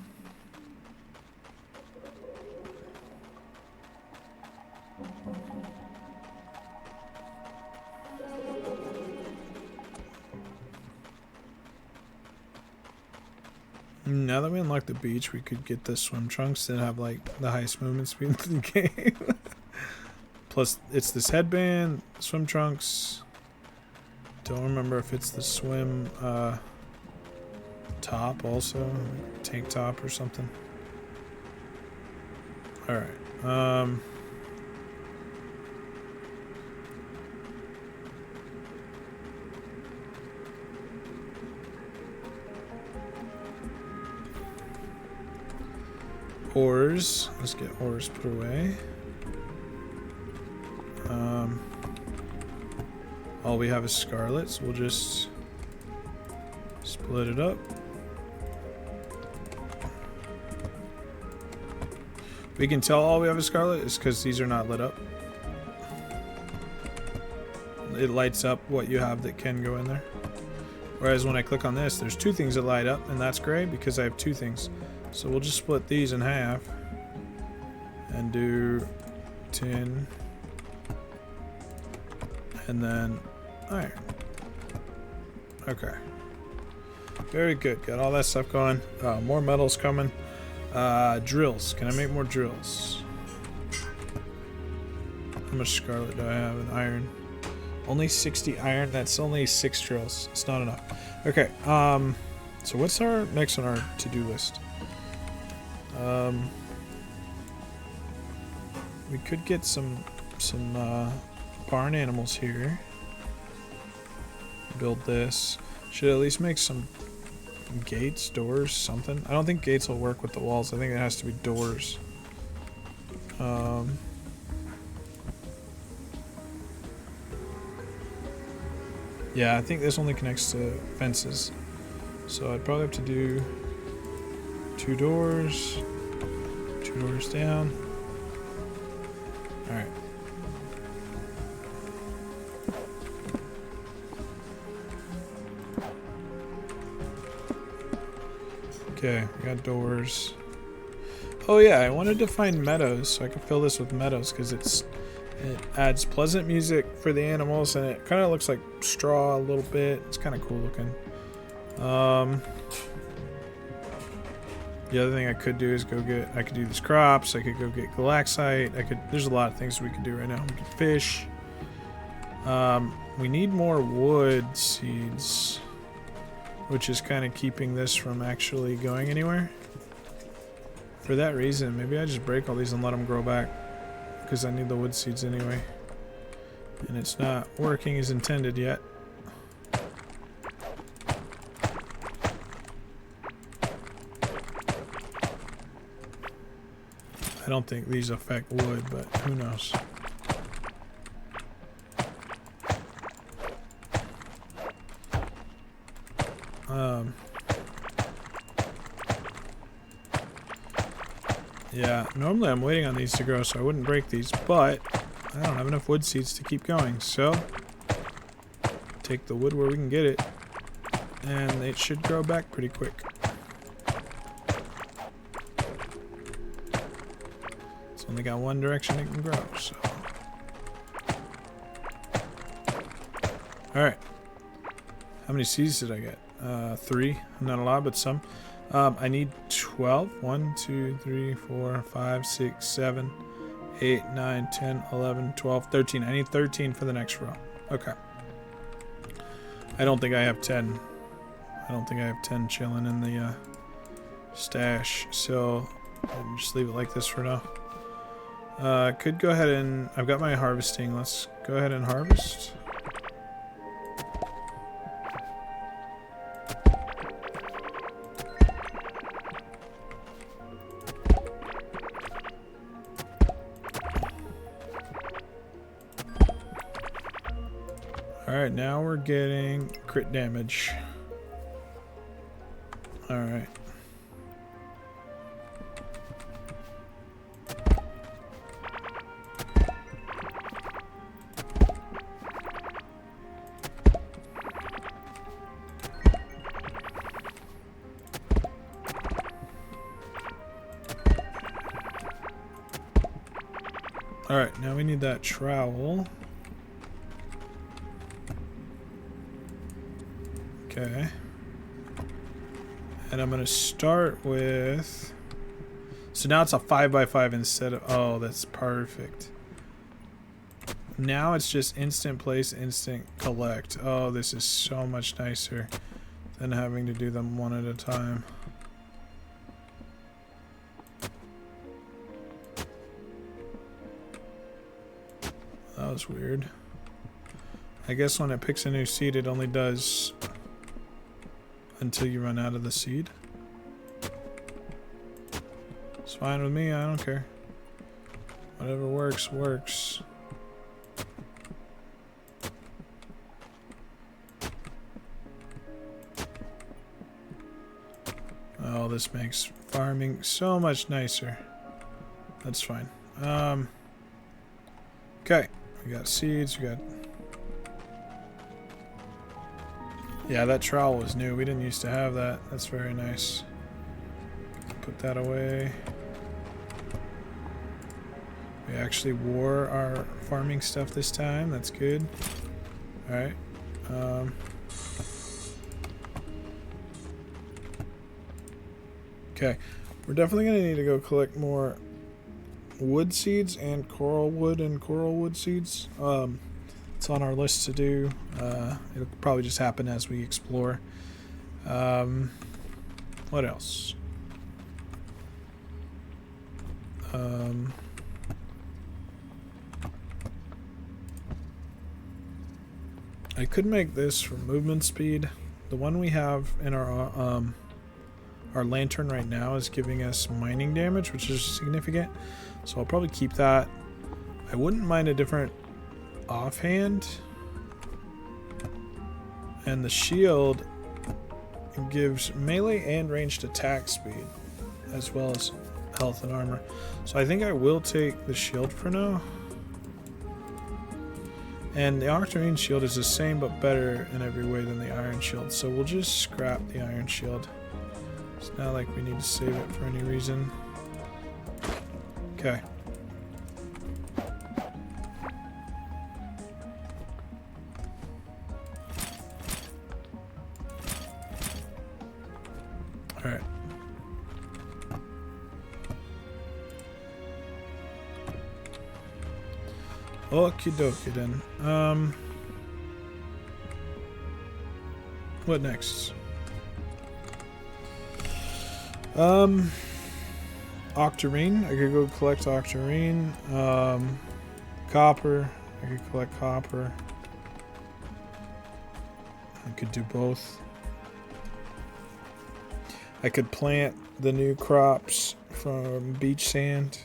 Now that we unlock the beach, we could get the swim trunks that have like the highest movement speed in the game. Plus, it's this headband, swim trunks. Don't remember if it's the swim top also, tank top or something. All right. Ores. Let's get ores put away. All we have is scarlet, so we'll just split it up. We can tell all we have is scarlet is because these are not lit up. It lights up what you have that can go in there. Whereas when I click on this, there's two things that light up, and that's gray because I have two things. So we'll just split these in half and do tin and then iron. Okay. Very good. Got all that stuff going. More metals coming. Drills. Can I make more drills? How much scarlet do I have in iron? Only 60 iron. That's only 6 drills. It's not enough. Okay. So what's our next on our to-do list? We could get some barn animals here. Build this. Should at least make some gates, doors, something. I don't think gates will work with the walls. I think it has to be doors. Yeah, I think this only connects to fences. So I'd probably have to do 2 doors. 2 doors down. Alright. Okay, we got doors. Oh yeah, I wanted to find meadows so I could fill this with meadows because it adds pleasant music for the animals and it kind of looks like straw a little bit. It's kind of cool looking. The other thing I could do is I could do these crops, I could go get galaxite, there's a lot of things we could do right now. We could fish. We need more wood seeds, which is kind of keeping this from actually going anywhere. For that reason, maybe I just break all these and let them grow back, because I need the wood seeds anyway. And it's not working as intended yet. I don't think these affect wood, but who knows. Yeah, normally I'm waiting on these to grow so I wouldn't break these, but I don't have enough wood seeds to keep going, so take the wood where we can get it, and it should grow back pretty quick. It's only got one direction it can grow, so. Alright. How many seeds did I get? 3. Not a lot, but some. I need 12. 1, 2, 3, 4, 5, 6, 7, 8, 9, 10, 11, 12, 13. I need 13 for the next row. Okay. I don't think I have 10. I don't think I have 10 chilling in the stash, so I'll just leave it like this for now. Could go ahead and... I've got my harvesting. Let's go ahead and harvest. Alright, now we're getting crit damage. Alright. Alright, now we need that trowel. Okay. And I'm going to start with... So now it's a 5x5 instead of... Oh, that's perfect. Now it's just instant place, instant collect. Oh, this is so much nicer than having to do them one at a time. That was weird. I guess when it picks a new seed, it only does until you run out of the seed. It's fine with me, I don't care. Whatever works, works. Oh, this makes farming so much nicer. That's fine. Okay, we got seeds, we got... Yeah, that trowel was new. We didn't used to have that. That's very nice. Put that away. We actually wore our farming stuff this time. That's good. Alright. Okay. We're definitely going to need to go collect more wood seeds and coral wood seeds. It's on our list to do. It'll probably just happen as we explore. What else? I could make this for movement speed. The one we have in our lantern right now is giving us mining damage, which is significant. So I'll probably keep that. I wouldn't mind a different offhand. And the shield gives melee and ranged attack speed, as well as health and armor. So I think I will take the shield for now. And the Octarine shield is the same but better in every way than the Iron Shield. So we'll just scrap the Iron Shield. It's not like we need to save it for any reason. Okay. Alright. Okie dokie then. What next? Octarine. I could go collect Octarine. Copper. I could collect copper. I could do both. I could plant the new crops from beach sand.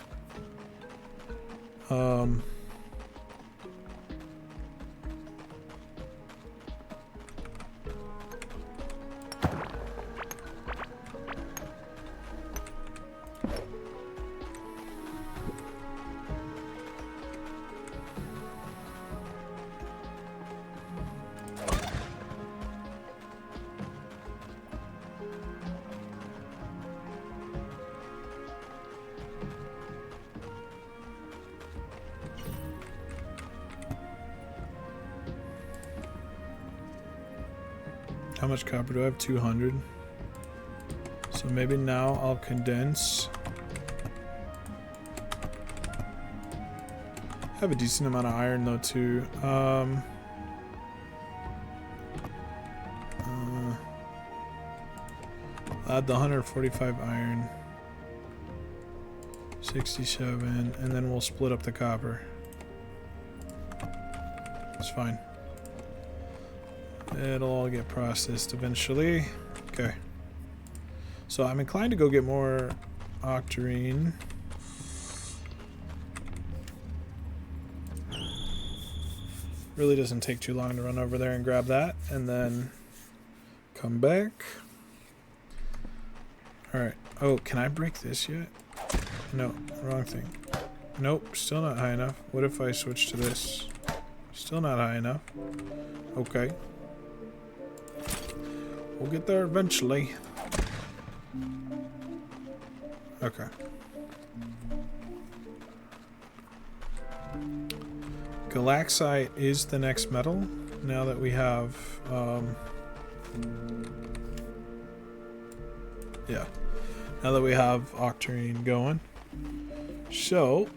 How much copper do I have? 200. So maybe now I'll condense. I have a decent amount of iron though too. Add the 145 iron. 67, and then we'll split up the copper. It's fine. It'll all get processed eventually. Okay. So I'm inclined to go get more Octarine. Really doesn't take too long to run over there and grab that, and then come back. Alright. Oh, can I break this yet? No, wrong thing. Nope, still not high enough. What if I switch to this? Still not high enough. Okay. We'll get there eventually. Okay. Galaxite is the next metal. Now that we have, yeah. Now that we have Octarine going. So,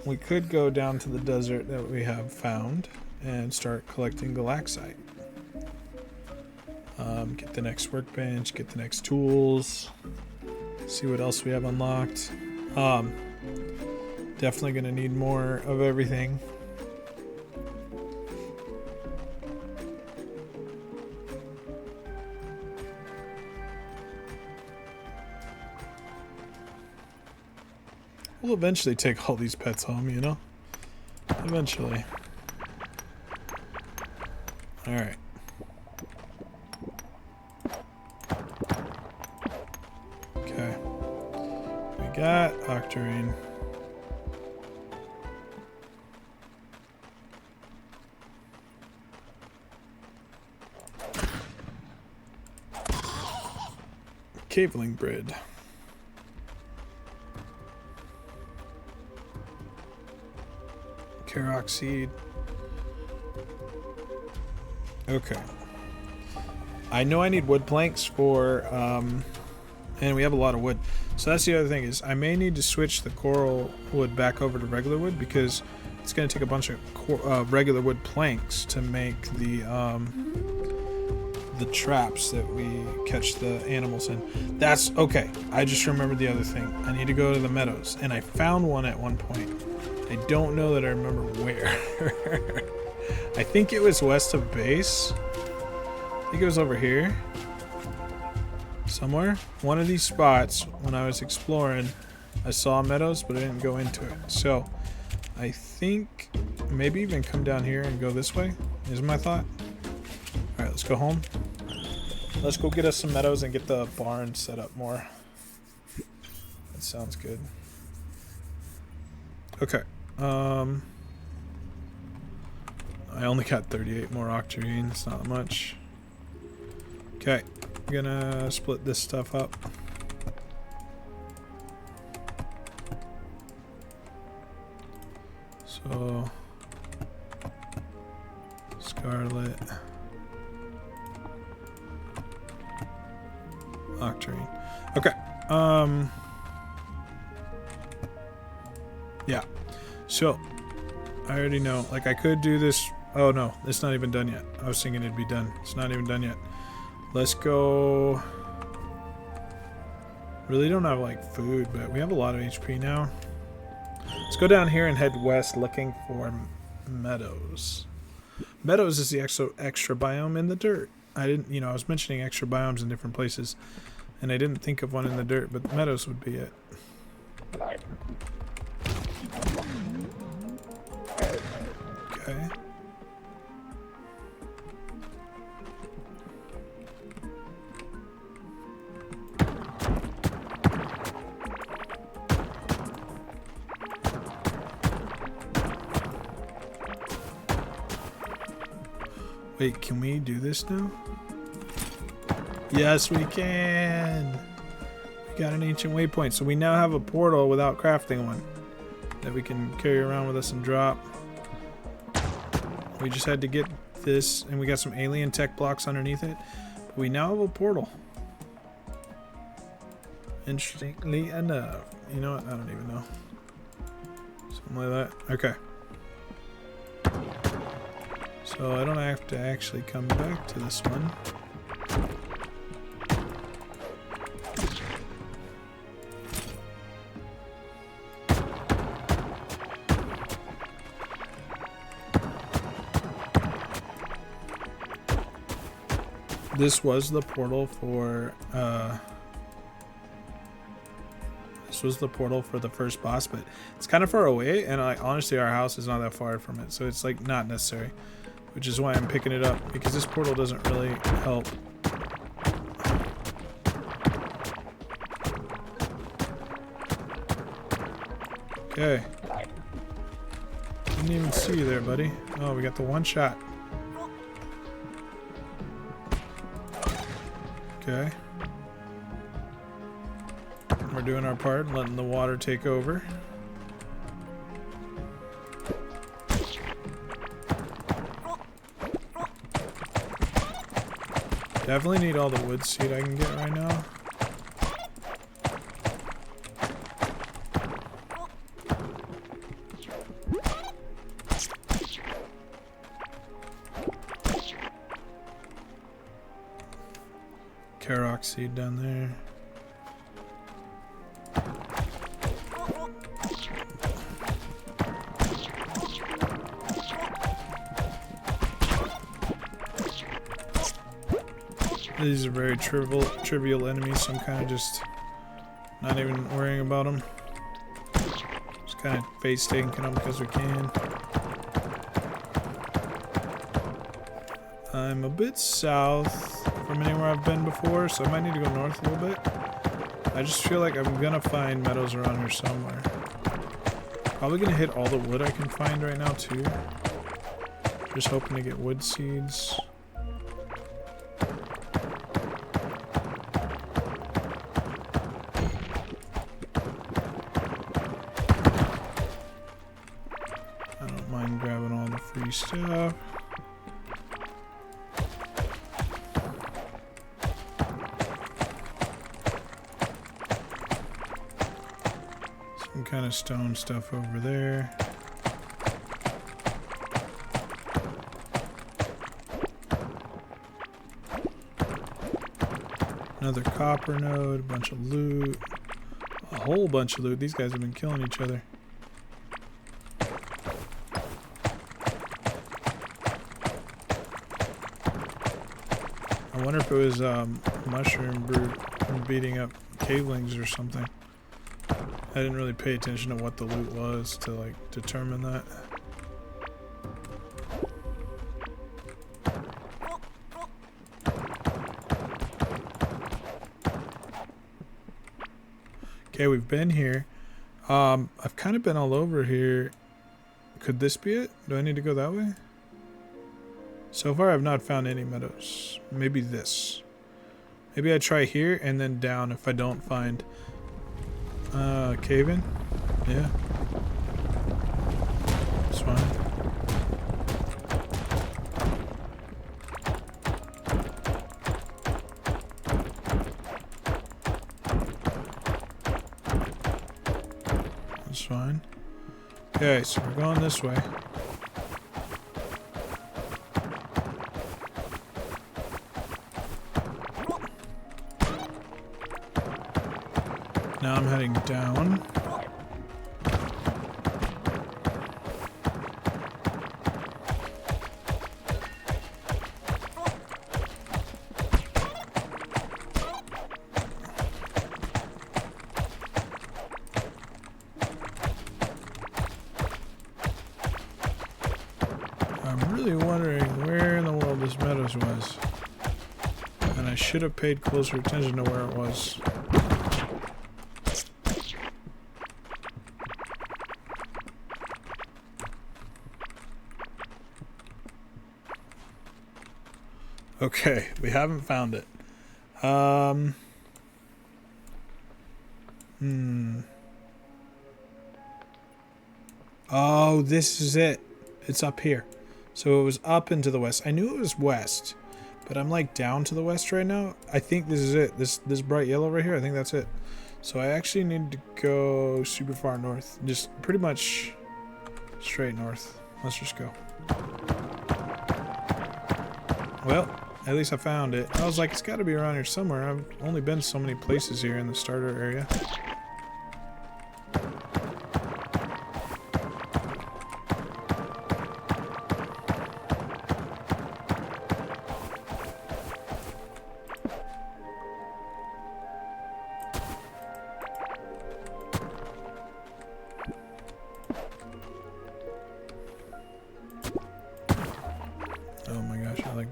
we could go down to the desert that we have found and start collecting Galaxite. Get the next workbench, get the next tools, see what else we have unlocked. Definitely gonna need more of everything. We'll eventually take all these pets home, you know? Eventually. Alright. Okay. We got Octarine. Caveling bread. Carrock seed. Okay. I know I need wood planks for, and we have a lot of wood. So that's the other thing is I may need to switch the coral wood back over to regular wood because it's going to take a bunch of regular wood planks to make the traps that we catch the animals in. That's okay. I just remembered the other thing. I need to go to the meadows, and I found one at one point. I don't know that I remember where. I think it was west of base. I think it was over here. Somewhere. One of these spots, when I was exploring, I saw meadows, but I didn't go into it. So, I think maybe even come down here and go this way, is my thought. Alright, let's go home. Let's go get us some meadows and get the barn set up more. That sounds good. Okay. I only got 38 more Octarine. It's not much. Okay. I'm gonna split this stuff up. So Scarlet, Octarine. Okay. Yeah. So I already know. Like I could do this. Oh no, it's not even done yet. I was thinking it'd be done. It's not even done yet. Let's go. Really don't have like food, but we have a lot of HP now. Let's go down here and head west looking for meadows. Meadows is the extra biome in the dirt. I didn't, I was mentioning extra biomes in different places, and I didn't think of one in the dirt, but meadows would be it. Okay. Wait, can we do this now? Yes, we can! We got an ancient waypoint, so we now have a portal without crafting one that we can carry around with us and drop. We just had to get this, and we got some alien tech blocks underneath it. But we now have a portal. Interestingly enough. You know what? I don't even know. Something like that. Okay. So I don't have to actually come back to this one. This was the portal for the first boss, but it's kind of far away, and honestly our house is not that far from it, so it's like not necessary. which is why I'm picking it up, because this portal doesn't really help. Okay. Didn't even see you there, buddy. Oh, we got the one shot. Okay. We're doing our part, letting the water take over. Definitely need all the wood seed I can get right now. Karok seed down there. These are very trivial enemies, so I'm kind of just not even worrying about them. Just kind of face tanking them because we can. I'm a bit south from anywhere I've been before, so I might need to go north a little bit. I just feel like I'm gonna find meadows around here somewhere. Probably gonna hit all the wood I can find right now too. Just hoping to get wood seeds. I don't mind grabbing all the free stuff. Some kind of stone stuff over there. Another copper node, a bunch of loot. A whole bunch of loot. These guys have been killing each other. I wonder if it was mushroom brute beating up cavelings or something. I didn't really pay attention to what the loot was to like determine that. Okay, we've been here. I've kind of been all over here. Could this be it? Do I need to go that way? So far I've not found any meadows. Maybe this. Maybe I try here and then down if I don't find cave in. Yeah. It's fine. That's fine. Okay, so we're going this way. Now I'm heading down. I'm really wondering where in the world this meadows was. And I should have paid closer attention to where it was. Okay, we haven't found it. Oh, this is it. It's up here. So it was up into the west. I knew it was west, but I'm like down to the west right now. I think this is it. This bright yellow right here, I think that's it. So I actually need to go super far north. Just pretty much straight north. Let's just go. Well, at least I found it. I was like, it's got to be around here somewhere. I've only been so many places here in the starter area.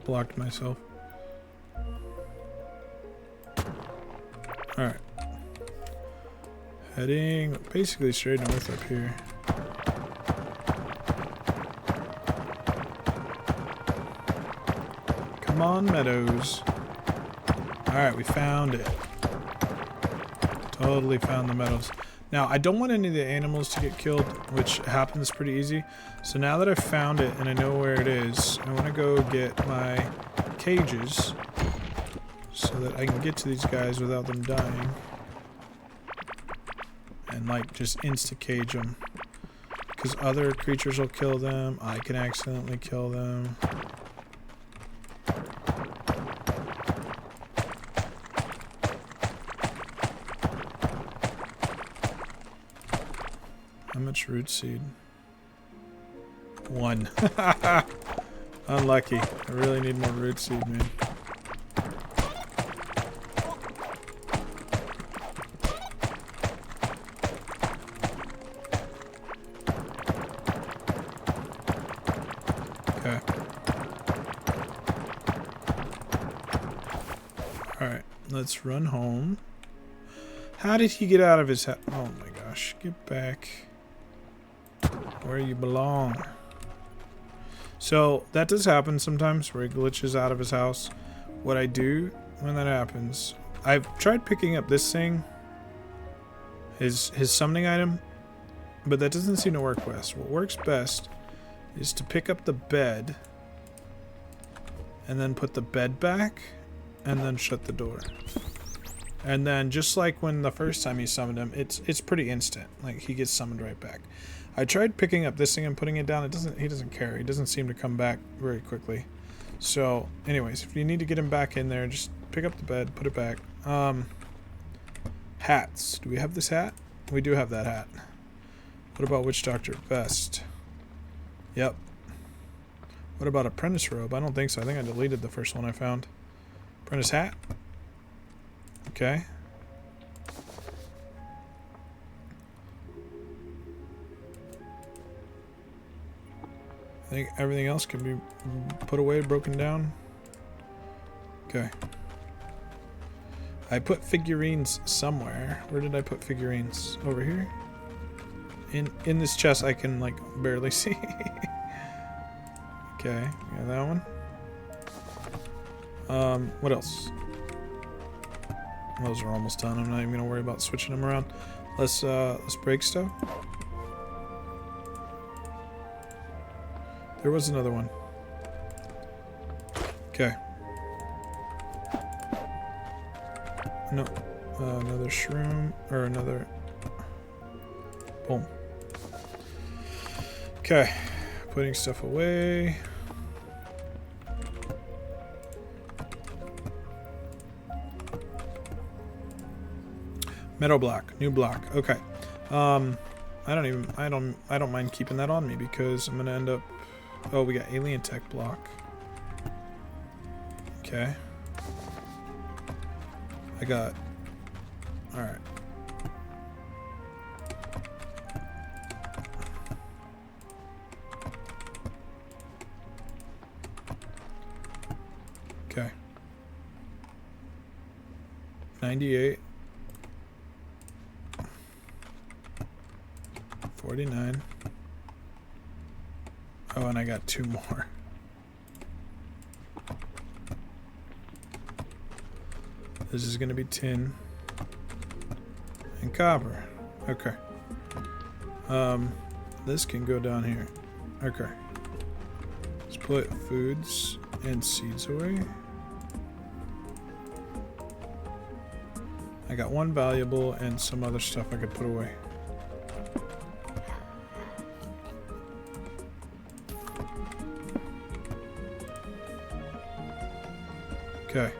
blocked myself. Alright. Heading basically straight north up here. Come on, meadows. Alright, we found it. Totally found the meadows. Now, I don't want any of the animals to get killed, which happens pretty easy. So now that I've found it and I know where it is, I want to go get my cages so that I can get to these guys without them dying. And, like, just insta-cage them. Because other creatures will kill them. I can accidentally kill them. How much root seed? 1. Unlucky. I really need more root seed, man. Okay. Alright, let's run home. How did he get out of his house? Oh my gosh, get back where you belong. So that does happen sometimes where he glitches out of his house. What I do when that happens, I've tried picking up this thing, his summoning item, but that doesn't seem to work best. What works best is to pick up the bed and then put the bed back and then shut the door. And then just like when the first time you summoned him, it's pretty instant. Like, he gets summoned right back. I tried picking up this thing and putting it down. He doesn't care. He doesn't seem to come back very quickly. So, anyways, if you need to get him back in there, just pick up the bed, put it back. Hats. Do we have this hat? We do have that hat. What about Witch Doctor Vest? Yep. What about Apprentice Robe? I don't think so. I think I deleted the first one I found. Apprentice Hat? Okay. I think everything else can be put away, broken down. Okay. I put figurines somewhere. Where did I put figurines? Over here? In this chest I can, like, barely see. Okay, got that one. What else? Those are almost done. I'm not even gonna worry about switching them around. Let's break stuff. There was another one. Okay. No, another shroom or another. Boom. Okay, putting stuff away. Meadow block, new block. Okay. I don't mind keeping that on me because I'm gonna end up. Oh, we got alien tech block. Okay. I got. All right. Okay. 98. 49. Oh, and I got 2 more. This is going to be tin and copper. Okay. This can go down here. Okay. Let's put foods and seeds away. I got 1 valuable and some other stuff I could put away. Okay.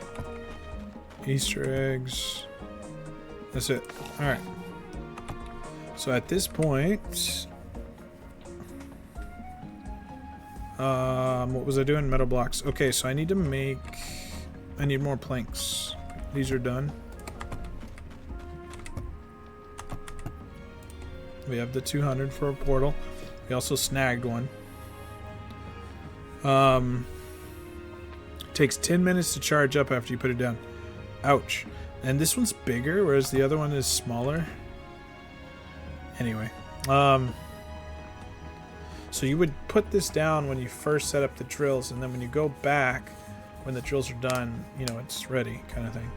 Easter eggs. That's it. Alright. So at this point... what was I doing? Metal blocks. Okay, so I need to make... I need more planks. These are done. We have the 200 for a portal. We also snagged one. Takes 10 minutes to charge up after you put it down. Ouch. And this one's bigger, whereas the other one is smaller. Anyway. So you would put this down when you first set up the drills, and then when you go back, when the drills are done, you know, it's ready, kind of thing.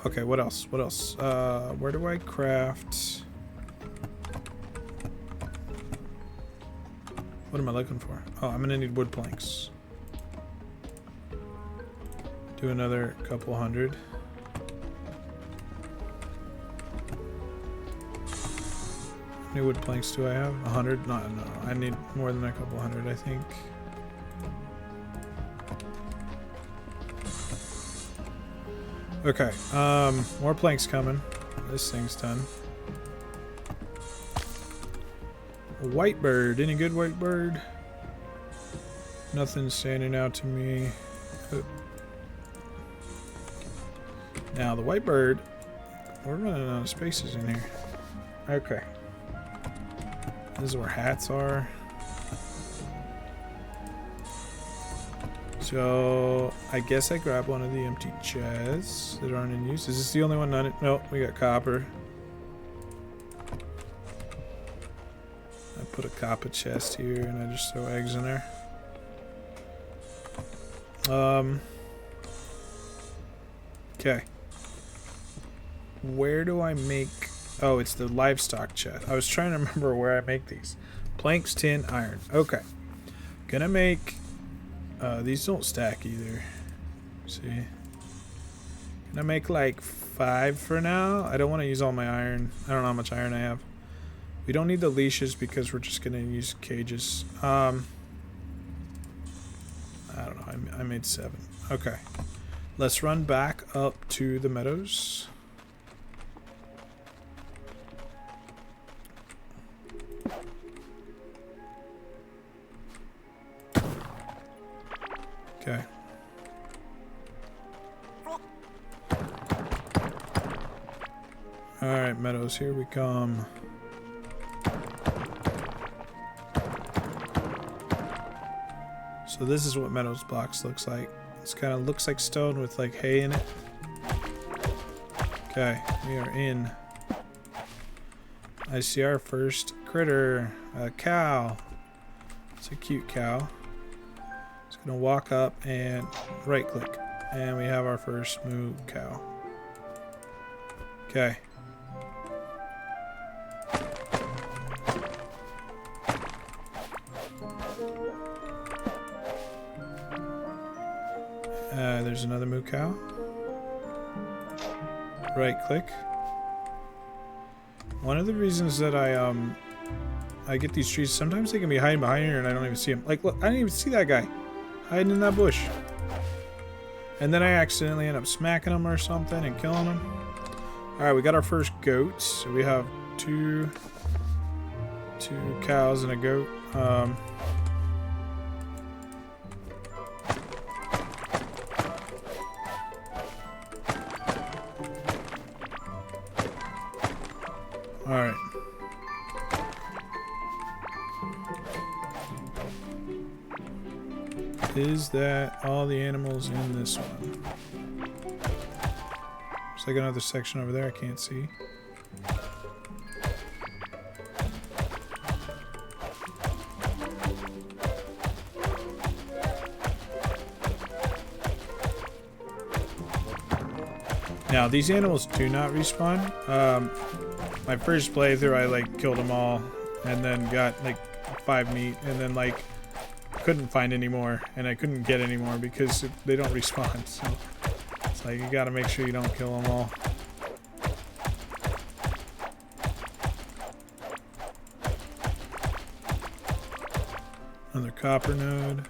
Okay, what else? What else? Where do I craft? What am I looking for? Oh, I'm gonna need wood planks. Do another couple hundred. How many wood planks do I have? 100? No, I need more than a couple hundred, I think. Okay, more planks coming. This thing's done. White bird. Any good white bird? Nothing standing out to me. Now the white bird. We're running out of spaces in here. Okay. This is where hats are. So I guess I grab one of the empty chests that aren't in use. Is this the only one? No, we got copper. I put a copper chest here and I just throw eggs in there. Okay. Where do I make... Oh, it's the livestock chest. I was trying to remember where I make these. Planks, tin, iron. Okay. Gonna make... these don't stack either. See? Gonna make like 5 for now. I don't want to use all my iron. I don't know how much iron I have. We don't need the leashes because we're just gonna use cages. I don't know. I made 7. Okay. Let's run back up to the meadows. Okay. Alright, meadows, here we come. So this is what meadows blocks looks like. This kind of looks like stone with like hay in it. Okay, we are in. I see our first critter, a cow. It's a cute cow. It's gonna walk up and right click, and we have our first moo cow. Okay. There's another moo cow. Right click. One of the reasons that I get these trees, sometimes they can be hiding behind here and I don't even see them. Like, look, I didn't even see that guy hiding in that bush. And then I accidentally end up smacking him or something and killing him. Alright, we got our first goats. So we have two cows and a goat. Alright. Is that all the animals in this one? There's like another section over there I can't see. Now, these animals do not respawn. My first playthrough, I like killed them all and then got like 5 meat and then like couldn't find any more and I couldn't get any more because they don't respawn. So it's like you gotta make sure you don't kill them all. Another copper node.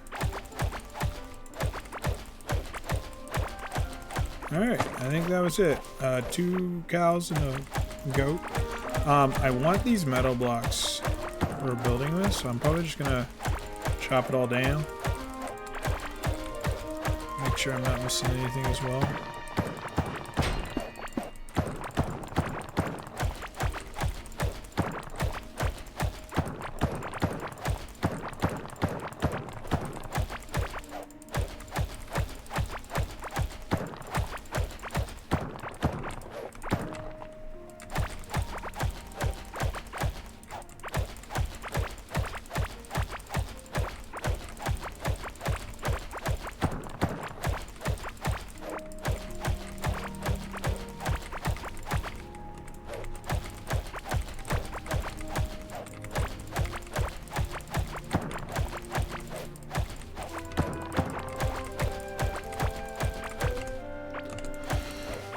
Alright, I think that was it. 2 cows and a goat. I want these metal blocks for building this, so I'm probably just gonna chop it all down. Make sure I'm not missing anything as well.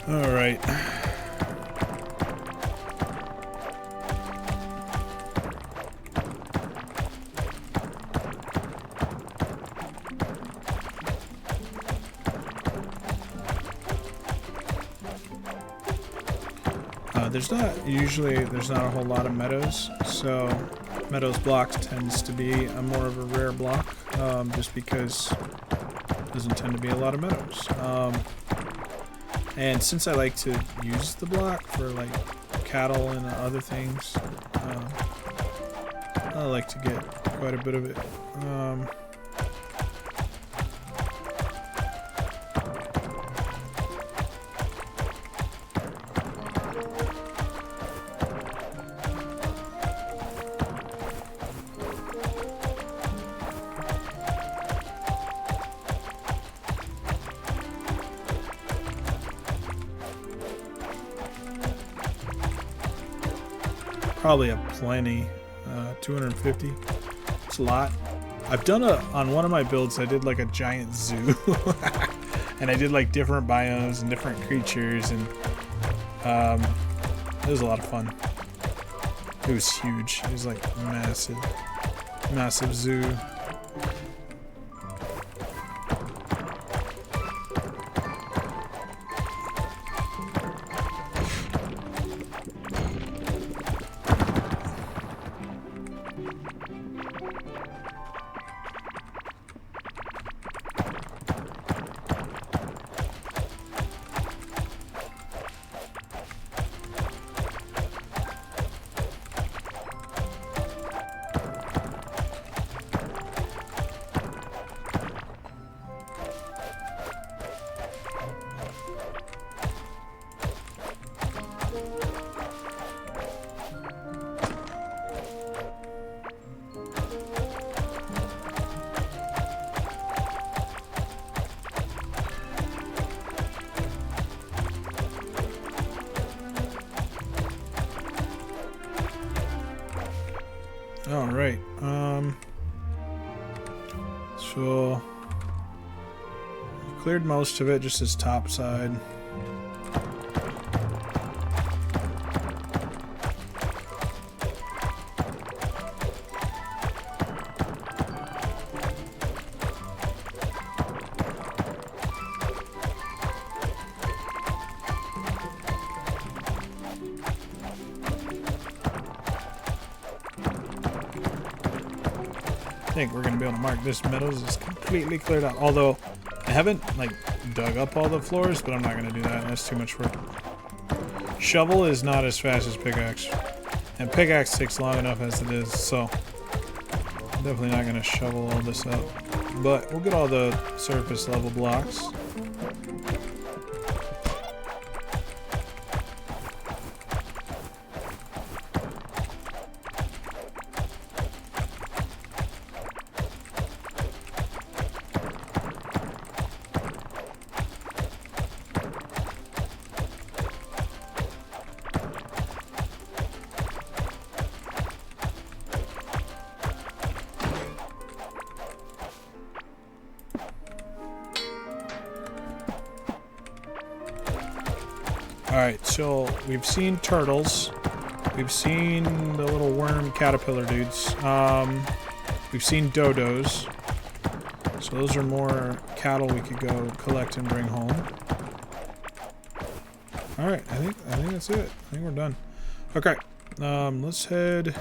All right. There's not a whole lot of meadows, so meadows blocks tends to be a more of a rare block, just because there doesn't tend to be a lot of meadows. And since I like to use the block for like cattle and other things, I like to get quite a bit of it. Probably a plenty. 250. It's a lot. I've done on one of my builds, I did like a giant zoo. And I did like different biomes and different creatures, and it was a lot of fun. It was huge. It was like massive, massive zoo. All right. So cleared most of it, just this top side. I think we're gonna be able to mark this meadows is completely cleared out. Although I haven't like dug up all the floors, but I'm not gonna do that. That's too much work. Shovel is not as fast as pickaxe, and pickaxe takes long enough as it is. So I'm definitely not gonna shovel all this up, but we'll get all the surface level blocks. Alright, so we've seen turtles. We've seen the little worm caterpillar dudes. We've seen dodos. So those are more cattle we could go collect and bring home. Alright, I think that's it. I think we're done. Okay. Let's head.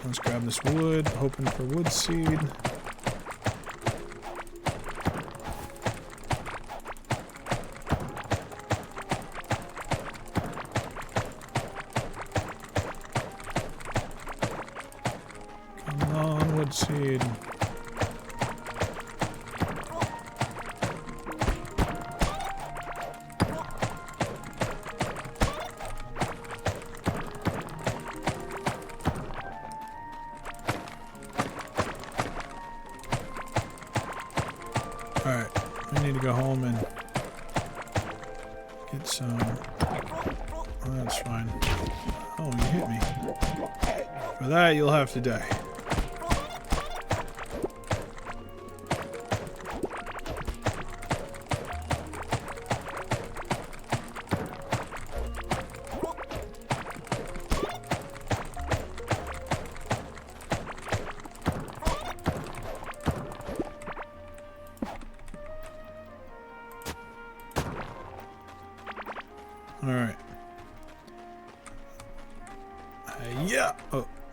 Let's grab this wood, hoping for wood seed. Seed. Alright, I need to go home and get some. Oh, that's fine. Oh, you hit me. For that, you'll have to die.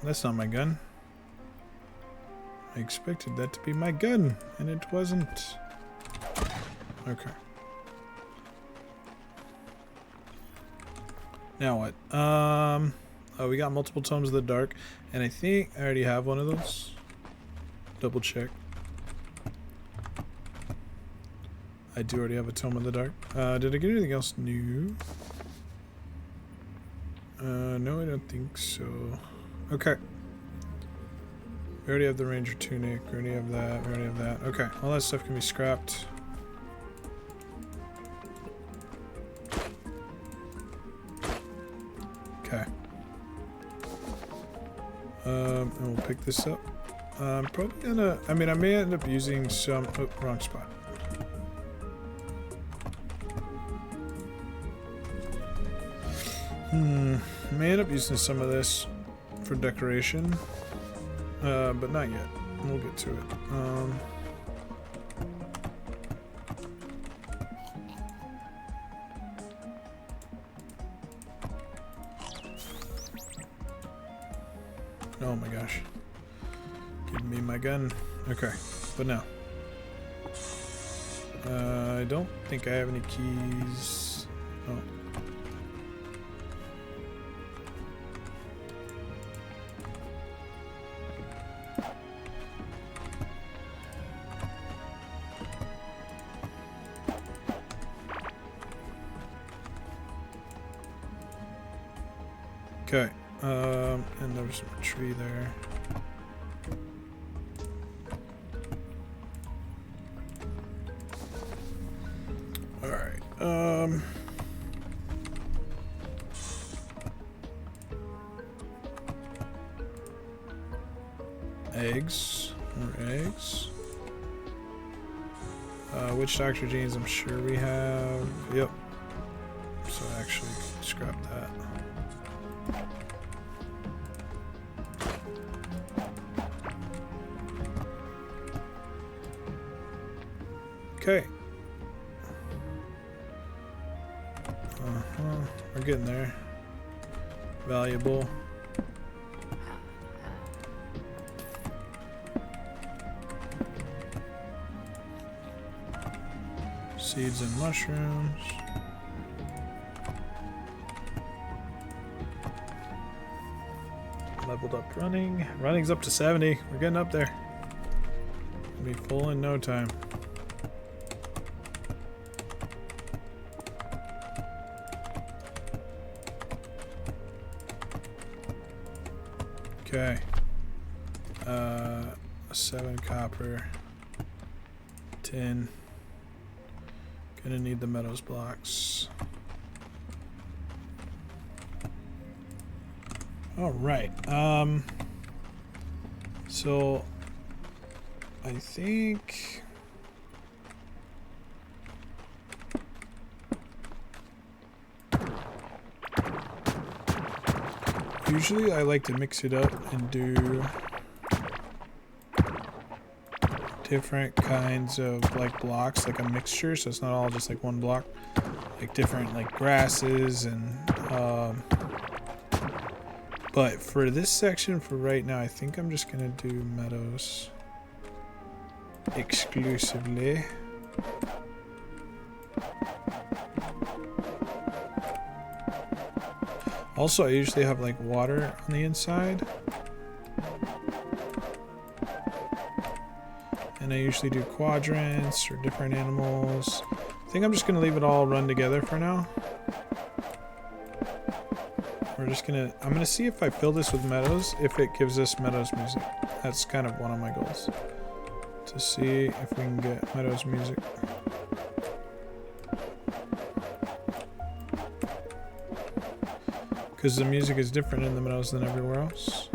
that's not my gun. I expected that to be my gun, and it wasn't. Okay. Now what? Oh, we got multiple tomes of the dark, and I think I already have one of those. Double check. I do already have a tome of the dark. Did I get anything else new? No, I don't think so. Okay. We already have the ranger tunic. We already have that. We already have that. Okay, all that stuff can be scrapped. Okay. And we'll pick this up. I'm probably gonna, I mean, I may end up using some, oh, wrong spot. I may end up using some of this for decoration, but not yet. We'll get to it. Oh my gosh. Give me my gun. Okay, but no. I don't think I have any keys. Oh. Okay, and there's a tree there. Alright, eggs, more eggs. Witch Doctor Jeans, I'm sure we have. Yep. So actually, scrap that. Okay. We're getting there. Valuable. Seeds and mushrooms. Leveled up running. Running's up to 70. We're getting up there. We'll be full in no time. Okay. 7 copper. 10. Gonna need the meadows blocks. All right. So I think usually I like to mix it up and do different kinds of like blocks, like a mixture, so it's not all just like one block, like different like grasses and but for this section for right now I think I'm just gonna do meadows exclusively. Also I usually have like water on the inside. And I usually do quadrants or different animals. I think I'm just gonna leave it all run together for now. I'm gonna see if I fill this with meadows, if it gives us meadows music. That's kind of one of my goals. To see if we can get meadows music. Because the music is different in the meadows than everywhere else.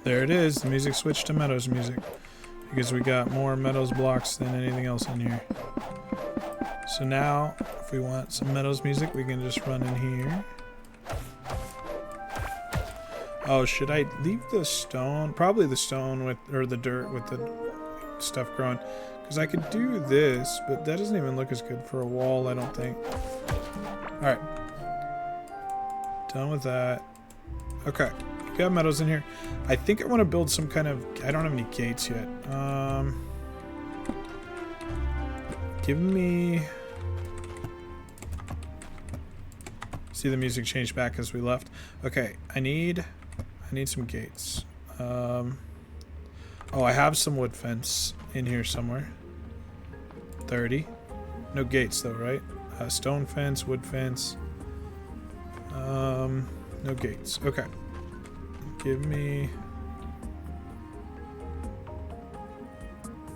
There it is, the music switched to meadows music. Because we got more meadows blocks than anything else in here. So now, if we want some Meadows music, we can just run in here. Oh, should I leave the stone? Probably the stone with, or the dirt with the stuff growing. Because I could do this, but that doesn't even look as good for a wall, I don't think. Alright. Done with that. Okay. We got Meadows in here. I think I want to build some kind of... I don't have any gates yet. Give me... See, the music changed back as we left. Okay, I need some gates. Oh, I have some wood fence in here somewhere. 30. No gates though, right? Stone fence, wood fence. No gates. Okay. Give me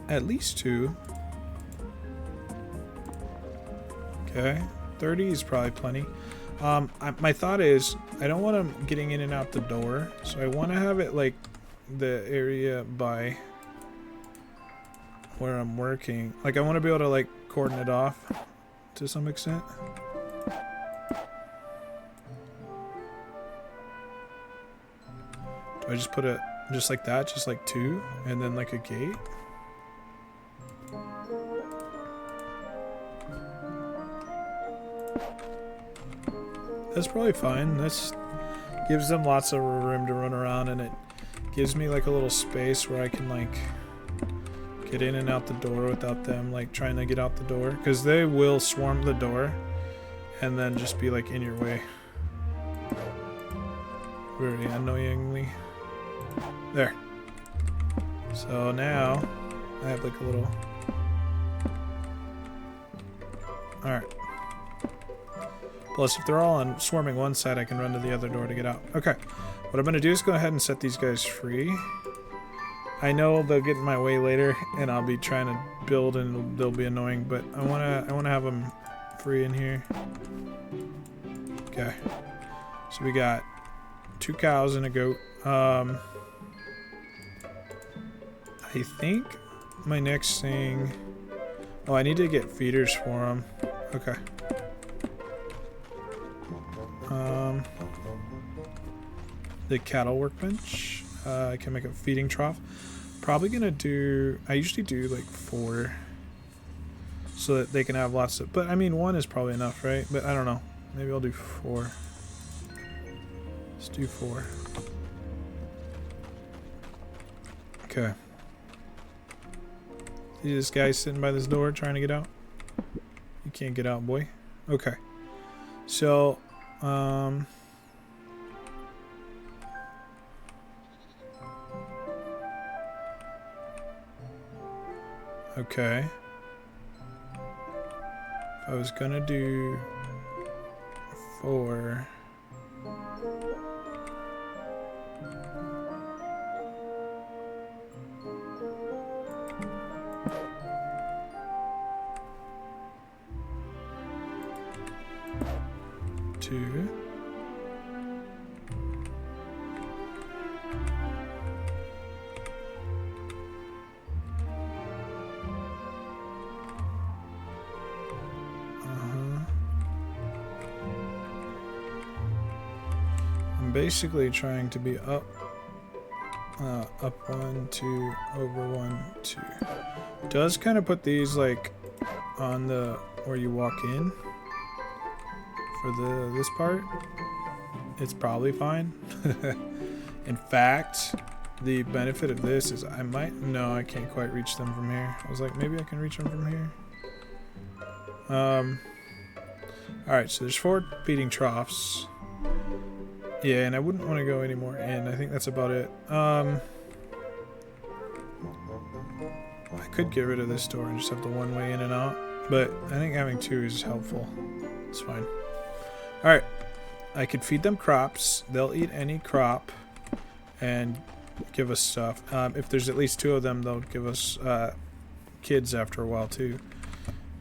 at least 2. Okay. 30 is probably plenty. My thought is I don't want them getting in and out the door, so I want to have it like the area by where I'm working. Like I want to be able to like cordon it off to some extent. Do I just put it just like that, just like 2, and then like a gate? That's probably fine. This gives them lots of room to run around, and it gives me like a little space where I can like get in and out the door without them like trying to get out the door, because they will swarm the door and then just be like in your way very annoyingly. There. So now I have like a little... Alright. Plus, if they're all on swarming one side, I can run to the other door to get out. Okay. What I'm going to do is go ahead and set these guys free. I know they'll get in my way later, and I'll be trying to build, and they'll be annoying, but I wanna have them free in here. Okay. So we got 2 cows and a goat. I think my next thing... Oh, I need to get feeders for them. Okay. The cattle workbench. I can make a feeding trough. Probably gonna do... I usually do like 4. So that they can have lots of... But I mean 1 is probably enough, right? But I don't know. Maybe I'll do 4. Let's do 4. Okay. See this guy sitting by this door trying to get out? You can't get out, boy. Okay. So, okay. If I was gonna do 4...2. I'm basically trying to be up 1, 2, over 1, 2. Does kind of put these like on the where you walk in. For this part, it's probably fine. In fact, the benefit of this is I might... No, I can't quite reach them from here. I was like, maybe I can reach them from here. Alright, so there's 4 feeding troughs. Yeah, and I wouldn't want to go any more in. I think that's about it. I could get rid of this door and just have the one way in and out. But I think having 2 is helpful. It's fine. Alright, I could feed them crops. They'll eat any crop and give us stuff. If there's at least 2 of them, they'll give us kids after a while too.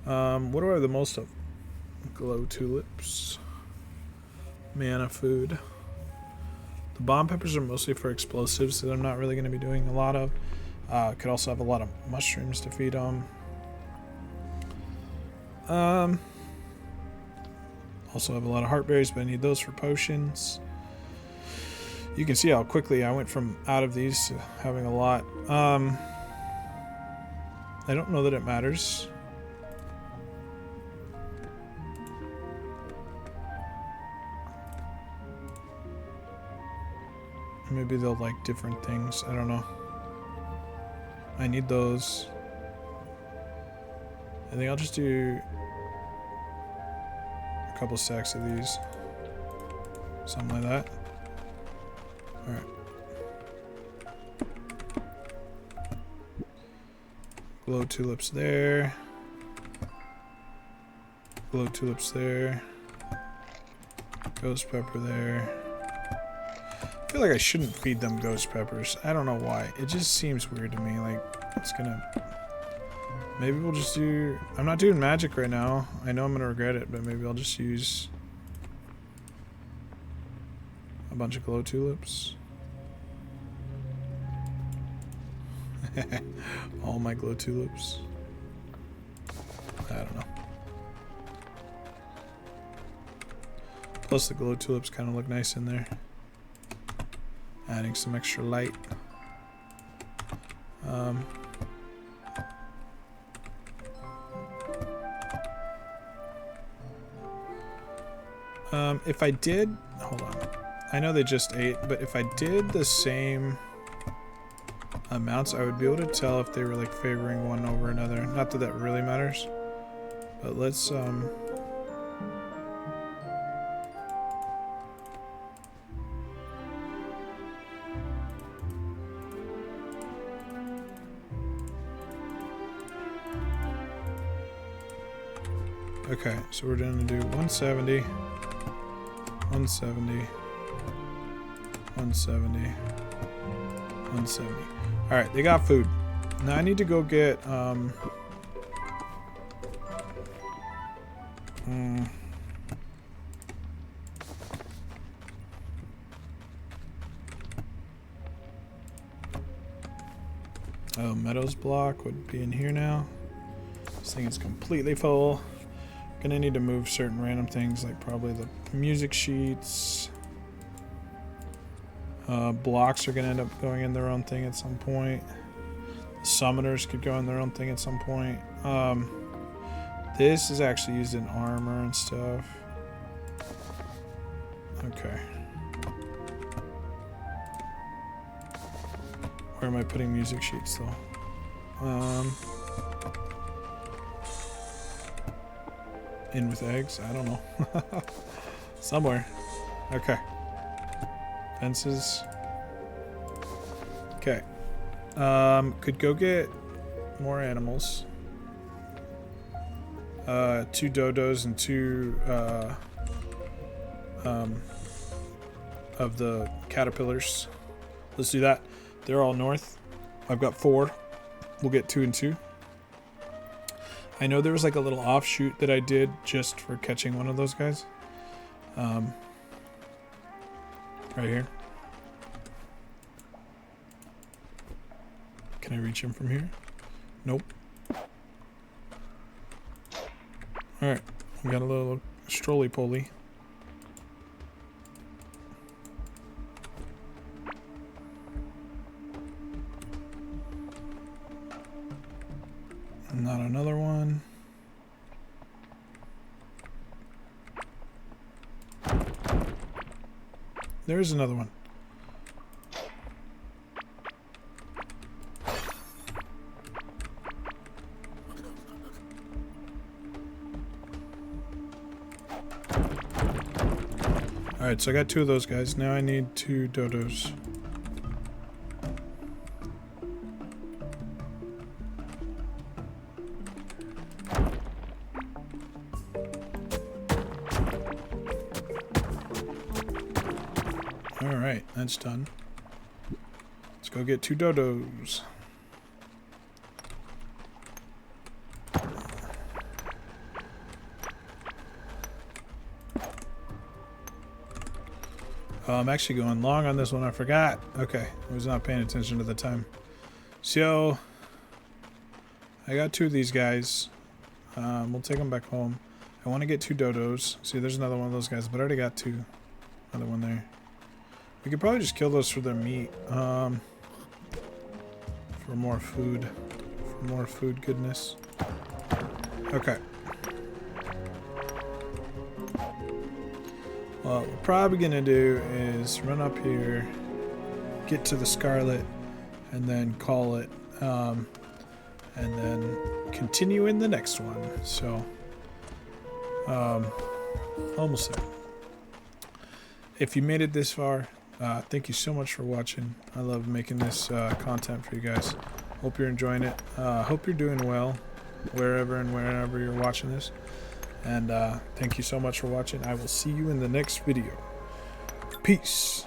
What do I have the most of? Glow tulips. Mana food. The bomb peppers are mostly for explosives that I'm not really going to be doing a lot of. Could also have a lot of mushrooms to feed them. Also have a lot of heart berries, but I need those for potions. You can see how quickly I went from out of these to having a lot. I don't know that it matters. Maybe they'll like different things. I don't know. I need those. I think I'll just do a couple stacks of these. Something like that. Alright. Glow tulips there. Glow tulips there. Ghost pepper there. I feel like I shouldn't feed them ghost peppers. I don't know why. It just seems weird to me. Like, it's gonna... Maybe we'll just do... I'm not doing magic right now. I know I'm gonna regret it, but maybe I'll just use a bunch of glow tulips. All my glow tulips. I don't know. Plus the glow tulips kind of look nice in there. Adding some extra light. If I did... Hold on. I know they just ate, but if I did the same amounts, I would be able to tell if they were like favoring one over another. Not that that really matters. But let's... Okay, so we're going to do 170, 170, 170, 170. Alright, they got food. Now I need to go get, oh, Meadows block would be in here now. This thing is completely full. Gonna need to move certain random things, like probably the music sheets. Blocks are gonna end up going in their own thing at some point. Summoners could go in their own thing at some point. This is actually used in armor and stuff. Okay. Where am I putting music sheets though? In with eggs? I don't know. Somewhere. Okay. Fences. Okay. Could go get more animals. 2 dodos and 2 of the caterpillars. Let's do that. They're all north. I've got 4. We'll get 2 and 2. I know there was like a little offshoot that I did just for catching one of those guys. Right here. Can I reach him from here? Nope. Alright, we got a little strolley-poly. Not another one. There's another one. Alright, so I got 2 of those guys. Now I need 2 dodos. Alright, that's done. Let's go get 2 dodos. Oh, I'm actually going long on this one. I forgot. Okay, I was not paying attention to the time. So, I got 2 of these guys. We'll take them back home. I want to get 2 dodos. See, there's another one of those guys, but I already got 2. Another one there. We could probably just kill those for their meat. For more food. For more food goodness. Okay. Well, what we're probably going to do is run up here, get to the Scarlet, and then call it. And then continue in the next one. So, almost there. If you made it this far, thank you so much for watching. I love making this content for you guys. Hope you're enjoying it. Hope you're doing well wherever and wherever you're watching this. And thank you so much for watching. I will see you in the next video. Peace.